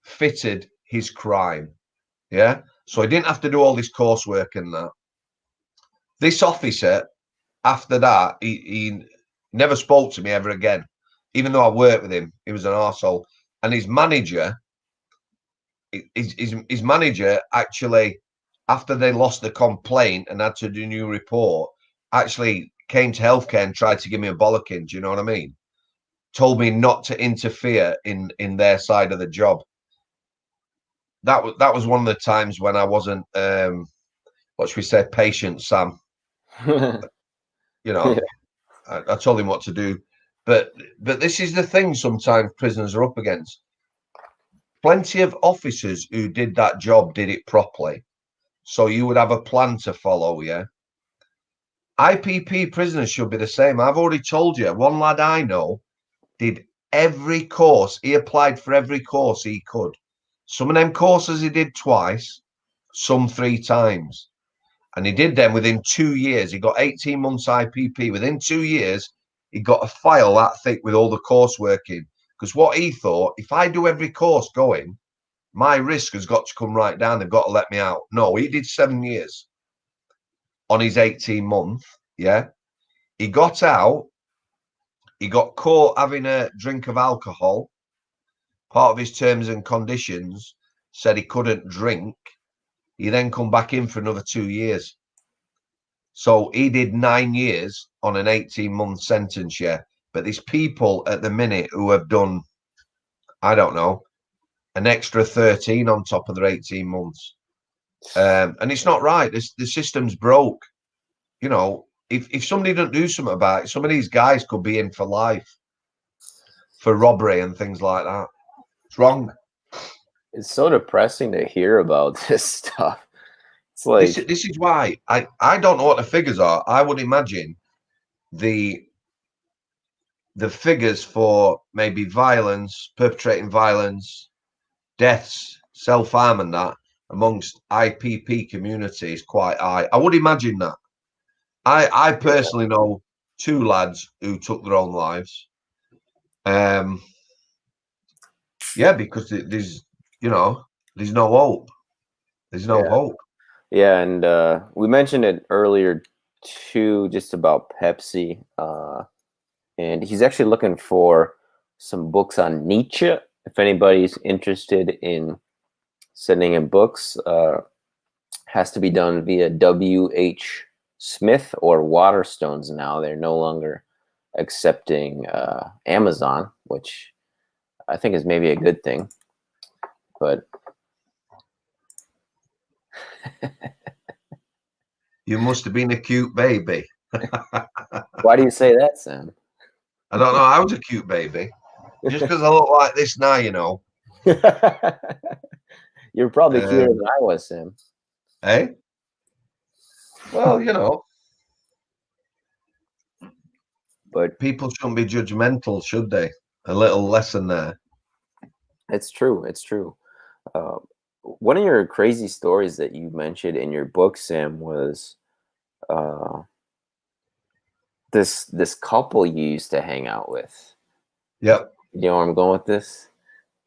Speaker 2: fitted his crime. Yeah. So he didn't have to do all this coursework and that. This officer, after that, he never spoke to me ever again. Even though I worked with him, he was an arsehole. And his manager, his manager actually, after they lost the complaint and had to do a new report, actually came to healthcare and tried to give me a bollocking. Do you know what I mean? Told me not to interfere in their side of the job. That was one of the times when I wasn't, what should we say, patient, Sam. You know, yeah. I told him what to do. But this is the thing sometimes prisoners are up against. Plenty of officers who did that job did it properly. So you would have a plan to follow, yeah? IPP prisoners should be the same. I've already told you, one lad I know did every course. He applied for every course he could. Some of them courses he did twice, some 3 times. And he did them within 2 years. He got 18 months IPP. Within 2 years, he got a file that thick with all the coursework in. Because what he thought, if I do every course going, my risk has got to come right down. They've got to let me out. No, he did 7 years on his 18 month. Yeah. He got out. He got caught having a drink of alcohol. Part of his terms and conditions said he couldn't drink. He then come back in for another 2 years. So he did 9 years on an 18-month sentence, yeah. But there's people at the minute who have done, I don't know, an extra 13 on top of their 18 months. And it's not right. The system's broke. You know, if somebody doesn't do something about it, some of these guys could be in for life for robbery and things like that. It's wrong.
Speaker 1: It's so depressing to hear about this stuff. It's like
Speaker 2: This is why I don't know what the figures are. I would imagine the figures for maybe violence, perpetrating violence, deaths, self-harm and that amongst IPP community is quite high. I would imagine that. I personally know 2 lads who took their own lives. Yeah, because there's, you know, there's no hope. There's no hope.
Speaker 1: Yeah, and we mentioned it earlier too, just about Pepsi. And he's actually looking for some books on Nietzsche. If anybody's interested in sending in books, has to be done via W.H. Smith or Waterstones now. They're no longer accepting Amazon, which I think is maybe a good thing. But
Speaker 2: You must have been a cute baby.
Speaker 1: why do you say that, Sam?
Speaker 2: I don't know. I was a cute baby. Just because I look like this now, you know.
Speaker 1: You're probably cuter than I was, Sam.
Speaker 2: Eh? Well, you know.
Speaker 1: But
Speaker 2: people shouldn't be judgmental, should they? A little lesson there.
Speaker 1: It's true. It's true. One of your crazy stories that you mentioned in your book, Sam, was this couple you used to hang out with.
Speaker 2: Yep.
Speaker 1: You know where I'm going with this?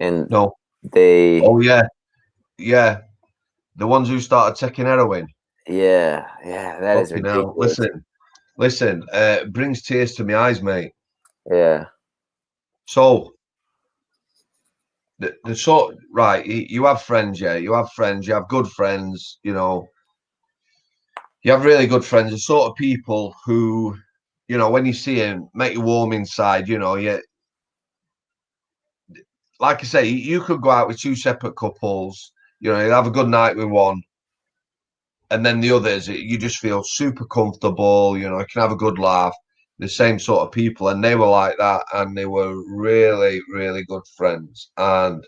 Speaker 1: And
Speaker 2: no.
Speaker 1: They.
Speaker 2: Oh yeah, yeah. The ones who started taking heroin.
Speaker 1: Yeah, that is ridiculous.
Speaker 2: Listen. It brings tears to my eyes, mate.
Speaker 1: Yeah.
Speaker 2: So the sort right. You have friends, yeah. You have friends. You have good friends. You know. You have really good friends. The sort of people who, you know, when you see them, make you warm inside. You know, yeah. Like I say, you could go out with 2 separate couples. You know, you have a good night with one, and then the others, you just feel super comfortable. You know, you can have a good laugh. The same sort of people, and they were like that, and they were really, really good friends. And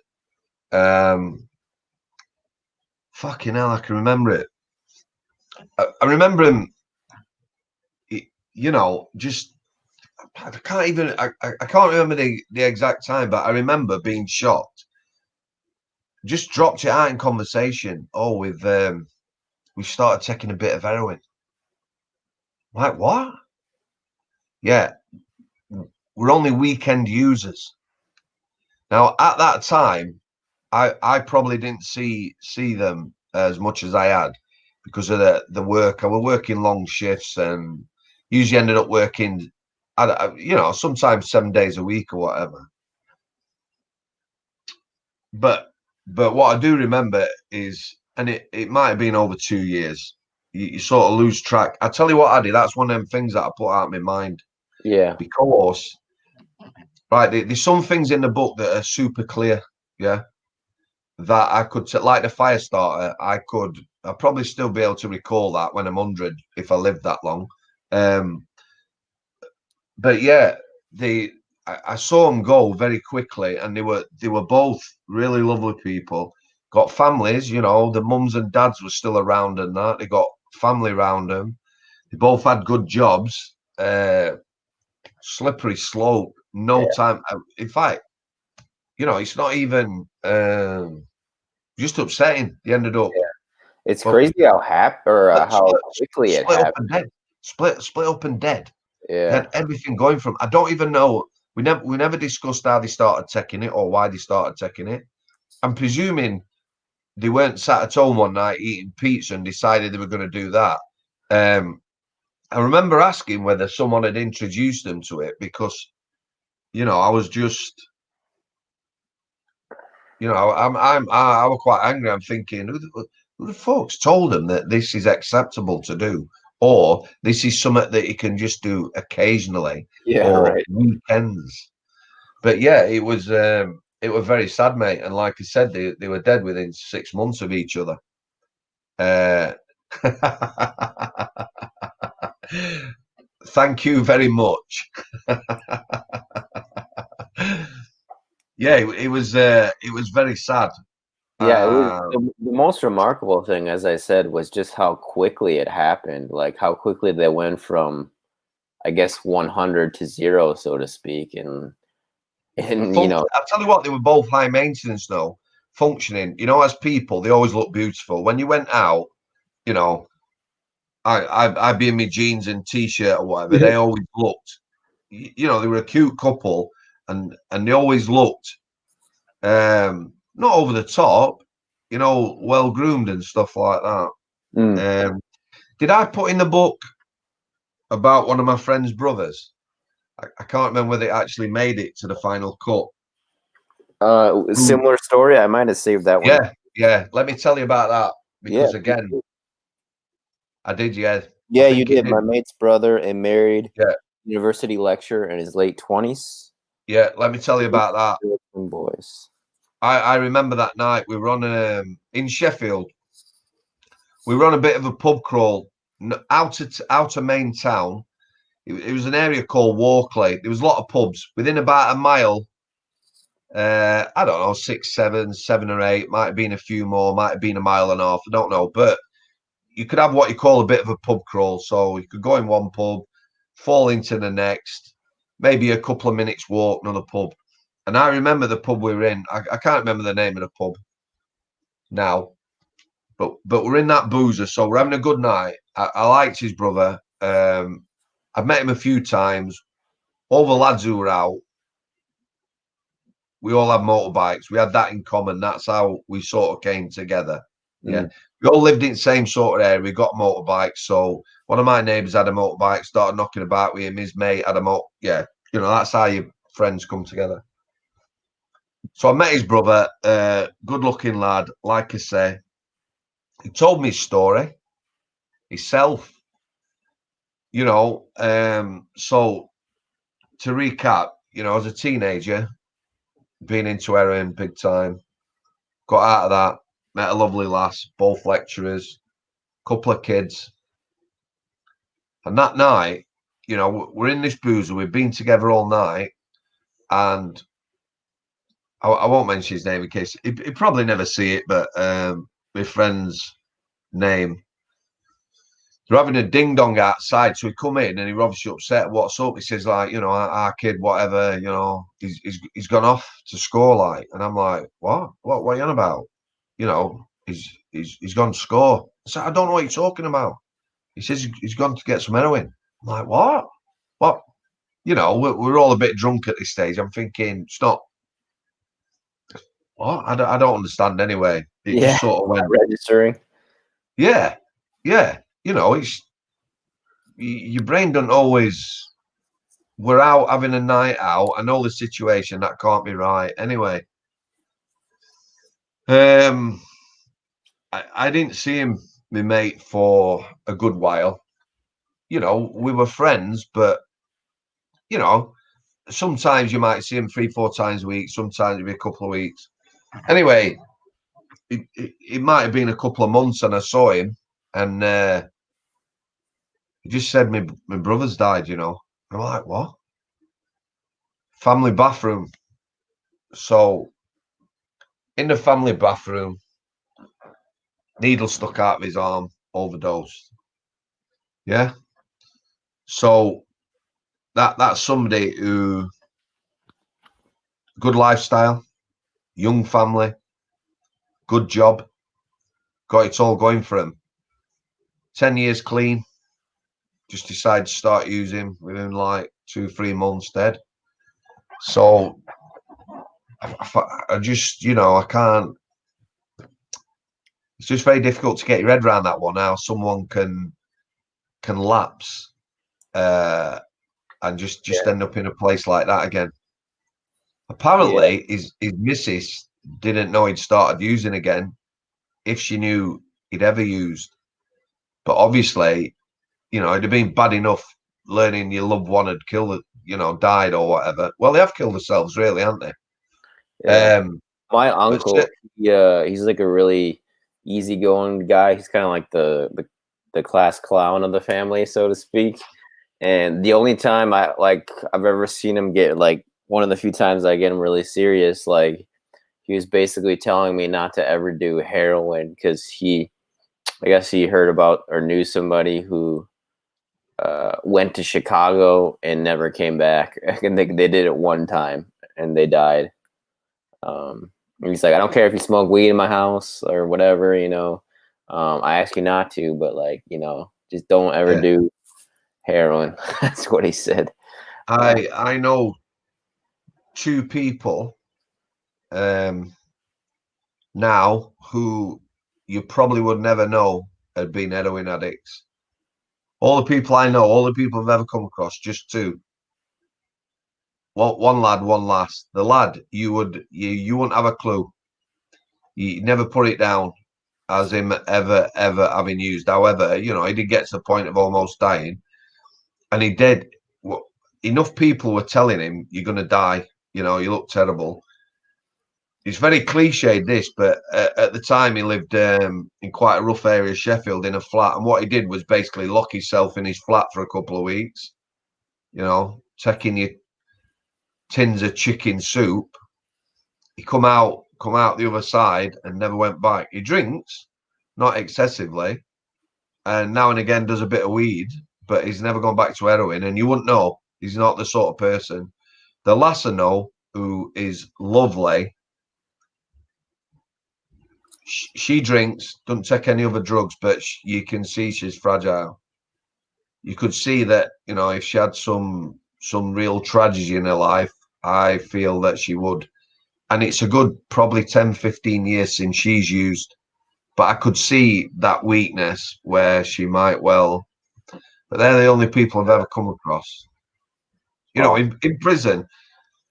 Speaker 2: fucking hell, I can remember it. I remember him. You know, just I can't even. I can't remember the exact time, but I remember being shocked. Just dropped it out in conversation. Oh, we started taking a bit of heroin. Like what? Yeah, we're only weekend users. Now at that time, I probably didn't see them as much as I had because of the work. I was working long shifts and usually ended up working, you know, sometimes 7 days a week or whatever. But what I do remember is, and it might have been over 2 years. You sort of lose track. I tell you what, Addy, that's one of them things that I put out of my mind.
Speaker 1: Yeah.
Speaker 2: Because, right, there's some things in the book that are super clear. Yeah. That I could, like the fire starter, I'd probably still be able to recall that when I'm 100 if I lived that long. But yeah, I saw them go very quickly, and they were both really lovely people. Got families, you know, the mums and dads were still around, and that they got family around them. They both had good jobs. Slippery slope, no time. In fact, you know, it's not even just upsetting. They ended up.
Speaker 1: Yeah. It's crazy how how quickly it happened.
Speaker 2: Up and dead. Split up and dead.
Speaker 1: Yeah.
Speaker 2: They had everything going from. I don't even know. We never discussed how they started taking it or why they started taking it. I'm presuming they weren't sat at home one night eating pizza and decided they were going to do that. I remember asking whether someone had introduced them to it because, I was just, I was quite angry. I'm thinking, who the fuck's told them that this is acceptable to do, or this is something that you can just do occasionally
Speaker 1: Yeah,
Speaker 2: or
Speaker 1: right.
Speaker 2: weekends? But yeah, it was very sad, mate. And like I said, they were dead within 6 months of each other. Uh, Thank you very much. Yeah, it was very sad.
Speaker 1: Yeah, it was
Speaker 2: Uh,
Speaker 1: the most remarkable thing, as I said, was just how quickly it happened. Like how quickly they went from, I guess, 100 to zero, so to speak, and
Speaker 2: I'll tell you what, they were both high maintenance though, functioning. As people, they always look beautiful. When you went out, you know, I'd be in my jeans and t-shirt or whatever. They always looked, they were a cute couple, and they always looked not over the top, well groomed and stuff like that.
Speaker 1: Mm.
Speaker 2: Did I put in the book about one of my friend's brothers? I can't remember whether it actually made it to the final cut.
Speaker 1: Similar story. I might have saved that one.
Speaker 2: Yeah. Let me tell you about that
Speaker 1: Yeah,
Speaker 2: because again, I did. Yeah, I
Speaker 1: yeah, you
Speaker 2: think it
Speaker 1: did.
Speaker 2: did.
Speaker 1: My mate's brother, a married
Speaker 2: Yeah,
Speaker 1: university lecturer in his late 20s.
Speaker 2: yeah. Let me tell you about that.
Speaker 1: Boys.
Speaker 2: I remember that night we were on in Sheffield. We were on a bit of a pub crawl out of main town. It was an area called Walkley. There was a lot of pubs within about a mile. I don't know, 6, 7, 7 or 8. Might have been a few more. Might have been a mile and a half. I don't know, but you could have what you call a bit of a pub crawl. So you could go in one pub, fall into the next, maybe a couple of minutes walk, another pub. And I remember the pub we were in. I can't remember the name of the pub now, but we're in that boozer, so we're having a good night. I liked his brother. I've met him a few times. All the lads who were out, we all had motorbikes. We had that in common. That's how we sort of came together. Yeah. We all lived in the same sort of area. We got motorbikes. So one of my neighbours had a motorbike, started knocking about with him. His mate had a yeah. That's how your friends come together. So I met his brother, good looking lad. Like I say, he told me his story, himself, so to recap, as a teenager, being into heroin big time, got out of that, met a lovely lass, both lecturers, couple of kids. And that night, we're in this boozer, we've been together all night, and I won't mention his name in case he'd probably never see it, but my friend's name. They're having a ding dong outside, so he come in and he's obviously upset. What's up? He says like, our kid, whatever, he's gone off to score, like, and I'm like, what are you on about? He's gone to score. I said, I don't know what you're talking about. He says he's gone to get some heroin. I'm like, what? What? We're all a bit drunk at this stage. I'm thinking, it's not. What? I don't understand anyway. It
Speaker 1: Yeah,
Speaker 2: just sort of went,
Speaker 1: registering.
Speaker 2: yeah. It's your brain doesn't always. We're out having a night out. I know the situation. That can't be right. Anyway, I didn't see him, my mate, for a good while. We were friends, but sometimes you might see him 3, 4 times a week. Sometimes it'd be a couple of weeks. Anyway, it might have been a couple of months, and I saw him, and he just said, "My brother's died." I'm like, "What?" Family bathroom. So in the family bathroom, needle stuck out of his arm, overdosed. Yeah. So that's somebody who good lifestyle, young family, good job, got it all going for him. 10 years clean. Just decided to start using within like 2, 3 months dead. So I just, I can't. It's just very difficult to get your head around that one. How someone can lapse and just end up in a place like that again.
Speaker 1: Yeah.
Speaker 2: Apparently, his missus didn't know he'd started using again if she knew he'd ever used. But obviously, it'd have been bad enough learning your loved one had killed, died or whatever. Well, they have killed themselves, really, haven't they?
Speaker 1: Yeah. My
Speaker 2: But
Speaker 1: uncle, he's like a really easygoing guy. He's kind of like the class clown of the family, so to speak. And the only time I've ever seen him get, like, one of the few times I get him really serious, like, he was basically telling me not to ever do heroin because I guess he heard about or knew somebody who went to Chicago and never came back. And they did it one time and they died. And he's like, I don't care if you smoke weed in my house or whatever, I ask you not to, but, like, just don't ever do heroin. That's what he said.
Speaker 2: I know two people now who you probably would never know had been heroin addicts. All the people I know, all the people I've ever come across, just two. One lad, one lass. The lad, you wouldn't have a clue. You never put it down as him ever having used. However, he did get to the point of almost dying, and he did. Enough people were telling him, "You're going to die. You look terrible." It's very cliched, this, but at the time he lived in quite a rough area of Sheffield in a flat, and what he did was basically lock himself in his flat for a couple of weeks. Taking your tins of chicken soup. He come out the other side and never went back. He drinks, not excessively, and now and again does a bit of weed, but he's never gone back to heroin, and you wouldn't know. He's not the sort of person. The lass I know, who is lovely, she drinks, doesn't take any other drugs, but you can see she's fragile. You could see that, if she had some real tragedy in her life, I feel that she would. And it's a good probably 10, 15 years since she's used. But I could see that weakness where she might well. But they're the only people I've ever come across. In prison,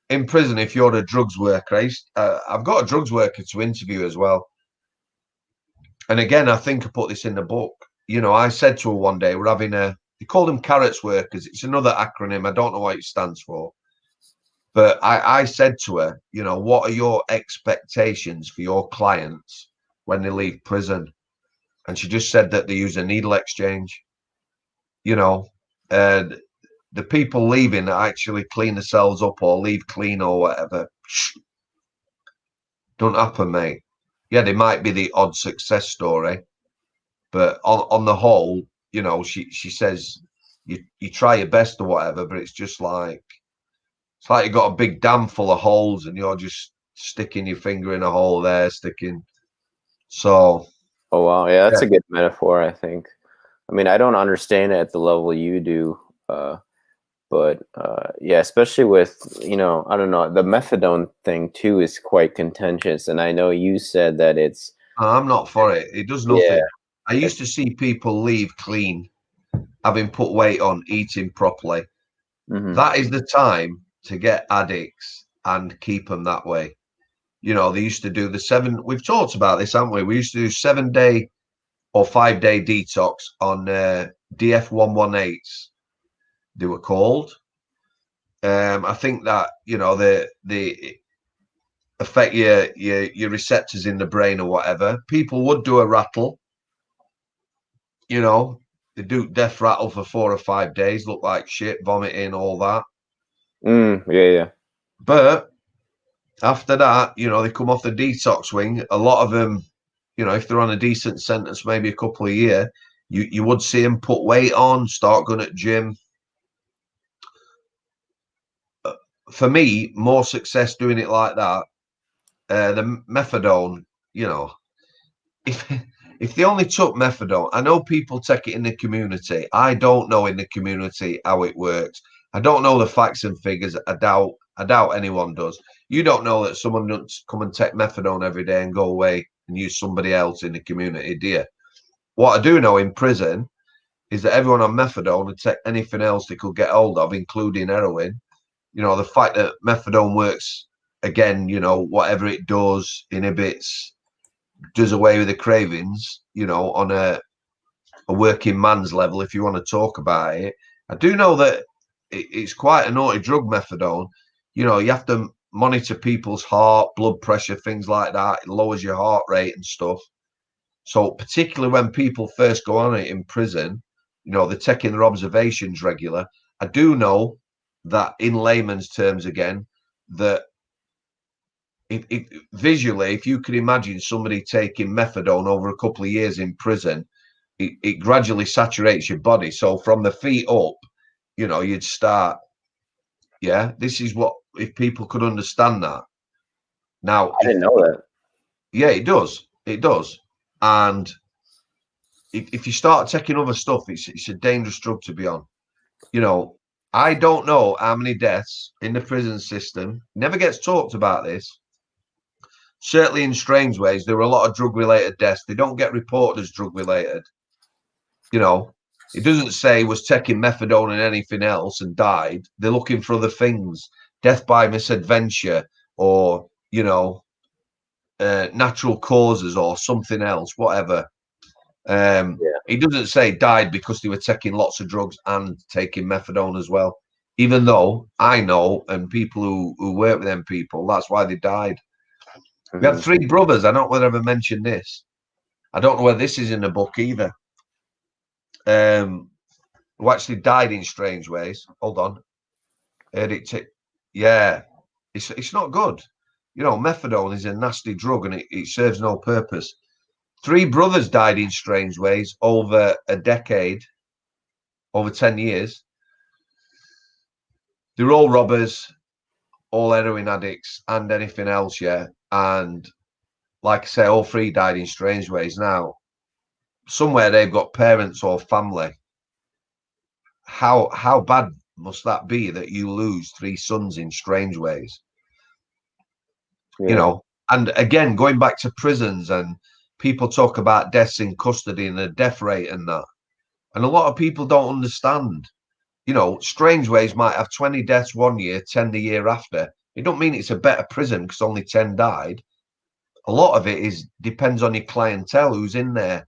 Speaker 2: if you're a drugs worker, I've got a drugs worker to interview as well. And again, I think I put this in the book. I said to her one day, we're having they call them carrots workers. It's another acronym. I don't know what it stands for. But I said to her, what are your expectations for your clients when they leave prison? And she just said that they use a needle exchange. The people leaving that actually clean themselves up or leave clean or whatever, don't happen, mate. Yeah, they might be the odd success story, but on the whole, she says you try your best or whatever, but it's just like you got a big dam full of holes and you're just sticking your finger in a hole there, sticking. So.
Speaker 1: Oh, wow. Yeah, that's a good metaphor, I think. I mean, I don't understand it at the level you do, but yeah, especially with, I don't know, the methadone thing too is quite contentious. And I know you said that it's.
Speaker 2: I'm not for it. It does nothing. Yeah. I used to see people leave clean, having put weight on, eating properly. Mm-hmm. That is the time to get addicts and keep them that way. They used to do the 7. We've talked about this, haven't we? We used to do 7-day or 5-day detox on DF118s. They were called. I think that they affect your receptors in the brain or whatever. People would do a rattle. They do death rattle for 4 or 5 days. Look like shit, vomiting, all that.
Speaker 1: Yeah.
Speaker 2: But after that, they come off the detox wing. A lot of them, if they're on a decent sentence, maybe a couple of years, you would see them put weight on, start going at gym. For me, more success doing it like that. The methadone, if they only took methadone, I know people take it in the community. I don't know in the community how it works. I don't know the facts and figures. I doubt anyone does. You don't know that someone doesn't come and take methadone every day and go away and use somebody else in the community, do you? What I do know in prison is that everyone on methadone would take anything else they could get hold of, including heroin. You know, the fact that methadone works, again, you know, whatever it does, inhibits, does away with the cravings, you know, on a working man's level, if you want to talk about it. I do know that it's quite a naughty drug, methadone. You know, you have to monitor people's heart, blood pressure, things like that. It lowers your heart rate and stuff. So particularly when people first go on it in prison, you know, they're taking their observations regular. I do know that in layman's terms, again, that if visually, if you could imagine somebody taking methadone over a couple of years in prison, it gradually saturates your body. So from the feet up, you know, you'd start, yeah, this is what, if people could understand that. Now,
Speaker 1: I didn't know that.
Speaker 2: yeah, it does. It does. And if you start taking other stuff, it's a dangerous drug to be on. You know, I don't know how many deaths in the prison system, never gets talked about this. Certainly in Strangeways, there were a lot of drug related deaths. They don't get reported as drug related. You know, it doesn't say was taking methadone and anything else and died. They're looking for other things, death by misadventure, or, you know, natural causes or something else, whatever. It doesn't say died because they were taking lots of drugs and taking methadone as well. Even though I know, and people who work with them people, that's why they died. We had three brothers. I don't know whether I ever mentioned this. I don't know whether this is in the book either. Who actually died in strange ways. Hold on. Heard it yeah. It's not good. You know, methadone is a nasty drug and it serves no purpose. Three brothers died in strange ways over a decade, over 10 years. They're all robbers, all heroin addicts, and anything else, yeah. And like I say, all three died in strange ways. Now, somewhere they've got parents or family. How bad must that be that you lose three sons in strange ways? You know, and again, going back to prisons, and people talk about deaths in custody and the death rate and that. And a lot of people don't understand. You know, Strangeways might have 20 deaths one year, 10 the year after. It don't mean it's a better prison because only 10 died. A lot of it depends on your clientele who's in there.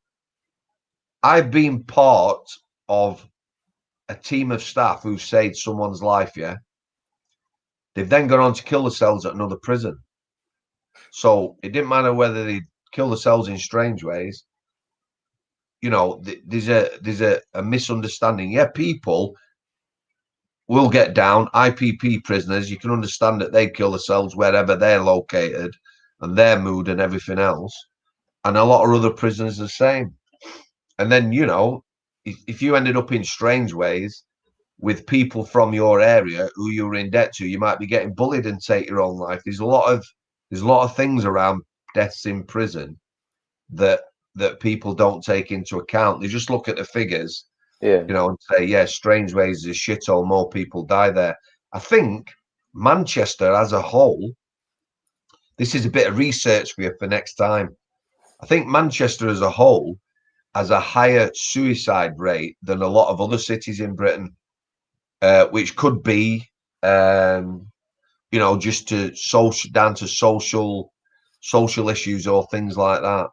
Speaker 2: I've been part of a team of staff who saved someone's life, yeah. They've then gone on to kill themselves at another prison. So it didn't matter whether they kill themselves in Strangeways. You know, there's a misunderstanding. Yeah, people will get down. IPP prisoners, you can understand that they kill themselves wherever they're located and their mood and everything else. And a lot of other prisoners are the same. And then, you know, if you ended up in Strangeways with people from your area who you were in debt to, you might be getting bullied and take your own life. There's a lot of things around deaths in prison that people don't take into account. They just look at the figures, you know, and say, yeah, Strangeways is a shithole, more people die there. I think Manchester as a whole, this is a bit of research for you for next time. I think Manchester as a whole has a higher suicide rate than a lot of other cities in Britain, which could be, you know, just down to social issues or things like that.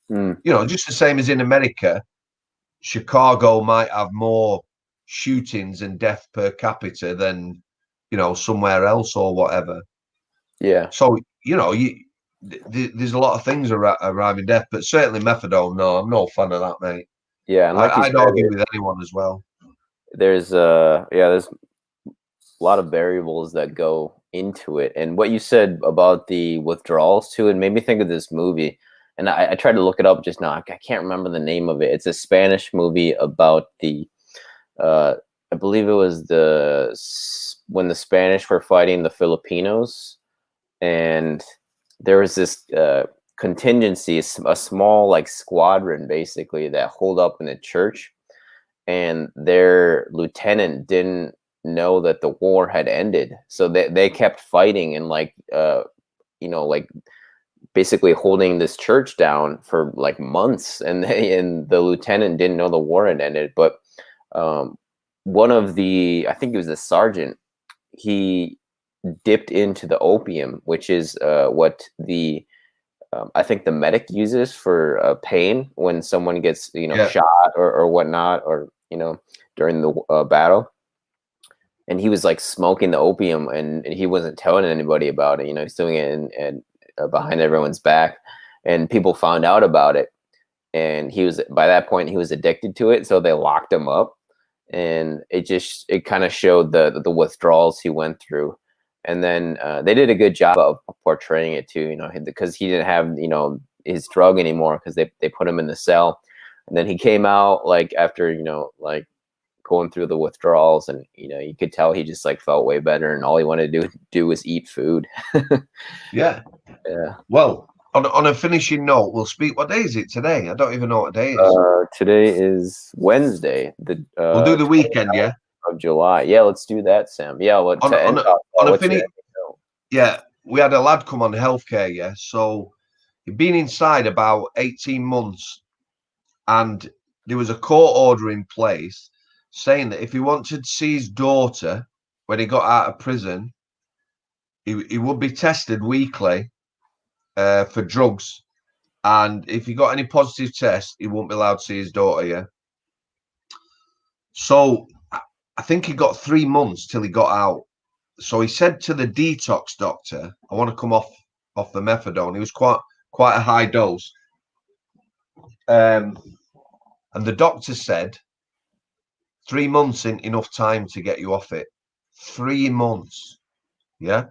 Speaker 2: You know, just the same as in America, Chicago might have more shootings and death per capita than, you know, somewhere else or whatever.
Speaker 1: Yeah.
Speaker 2: So, you know, there's a lot of things arriving death, but certainly methadone. No, I'm no fan of that, mate.
Speaker 1: Yeah, and like you
Speaker 2: I'd
Speaker 1: said,
Speaker 2: argue with anyone as well.
Speaker 1: There's there's a lot of variables that go into it. And what you said about the withdrawals too, it made me think of this movie. And I tried to look it up just now. I can't remember the name of it. It's a Spanish movie about the, I believe it was when the Spanish were fighting the Filipinos, and there was this contingency, a small like squadron basically that holed up in a church, and their lieutenant didn't know that the war had ended, so they kept fighting and like you know, like basically holding this church down for like months, and the lieutenant didn't know the war had ended. But One of the, I think it was the sergeant, he dipped into the opium, which is what the I think the medic uses for pain when someone gets,
Speaker 2: Yeah.
Speaker 1: shot or whatnot, or during the battle. And he was like smoking the opium, and he wasn't telling anybody about it. He's doing it and behind everyone's back, and people found out about it. And by that point he was addicted to it, so they locked him up. And it kind of showed the withdrawals he went through. And then they did a good job of portraying it too, because he didn't have his drug anymore, because they put him in the cell. And then he came out like after like going through the withdrawals, and you could tell he just like felt way better, and all he wanted to do was eat food.
Speaker 2: Yeah.
Speaker 1: Yeah.
Speaker 2: Well, on a finishing note, we'll speak. What day is it today? I don't even know what day it is.
Speaker 1: Today is Wednesday, the
Speaker 2: We'll do the weekend, yeah,
Speaker 1: of July. Yeah, let's do that, Sam. Yeah, well,
Speaker 2: on
Speaker 1: to end
Speaker 2: a,
Speaker 1: off,
Speaker 2: on a
Speaker 1: what's your
Speaker 2: finish. Yeah, we had a lad come on healthcare, yeah. So he'd been inside about 18 months, and there was a court order in place saying that if he wanted to see his daughter when he got out of prison, he would be tested weekly for drugs. And if he got any positive tests, he won't be allowed to see his daughter, yeah. So I think he got 3 months till he got out. So he said to the detox doctor, I want to come off the methadone. He was quite a high dose. And the doctor said 3 months ain't enough time to get you off it. 3 months. Yeah.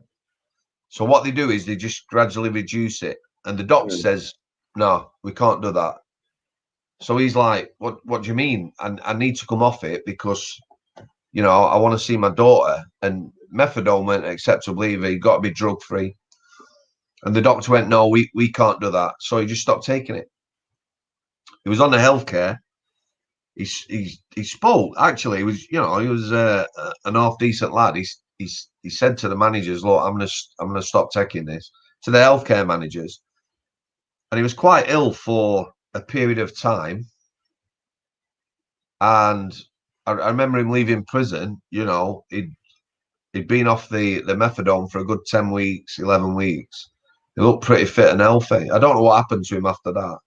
Speaker 2: So what they do is they just gradually reduce it. And the doctor says, no, we can't do that. So he's like, what do you mean? I need to come off it because, I want to see my daughter. And methadone went acceptable either. You got to be drug free. And the doctor went, no, we can't do that. So he just stopped taking it. He was on the healthcare. He spoke. Actually, he was an half decent lad. He said to the managers, look, I'm gonna stop taking this, to the healthcare managers. And he was quite ill for a period of time. And I remember him leaving prison. He'd been off the methadone for a good 10 weeks, 11 weeks. He looked pretty fit and healthy. I don't know what happened to him after that.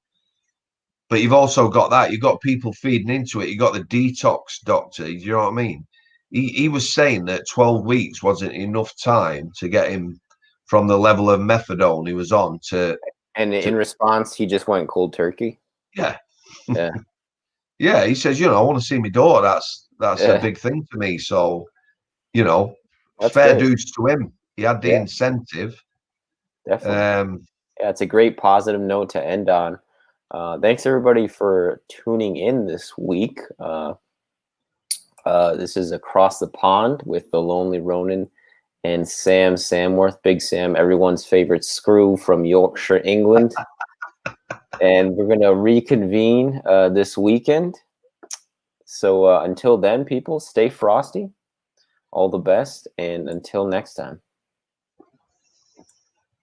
Speaker 2: But you've also got that. You've got people feeding into it. You've got the detox doctor. You know what I mean? He was saying that 12 weeks wasn't enough time to get him from the level of methadone he was on to.
Speaker 1: And in response, he just went cold turkey.
Speaker 2: Yeah.
Speaker 1: Yeah.
Speaker 2: Yeah. He says, I want to see my daughter. That's a big thing for me. So,
Speaker 1: That's
Speaker 2: fair
Speaker 1: great.
Speaker 2: dues to him. He had the incentive.
Speaker 1: Definitely. Yeah, it's a great positive note to end on. Thanks everybody for tuning in this week. This is Across the Pond with the Lonely Ronin and Sam Samworth, Big Sam, everyone's favorite screw from Yorkshire, England. And we're going to reconvene this weekend. So until then, people, stay frosty. All the best. And until next time.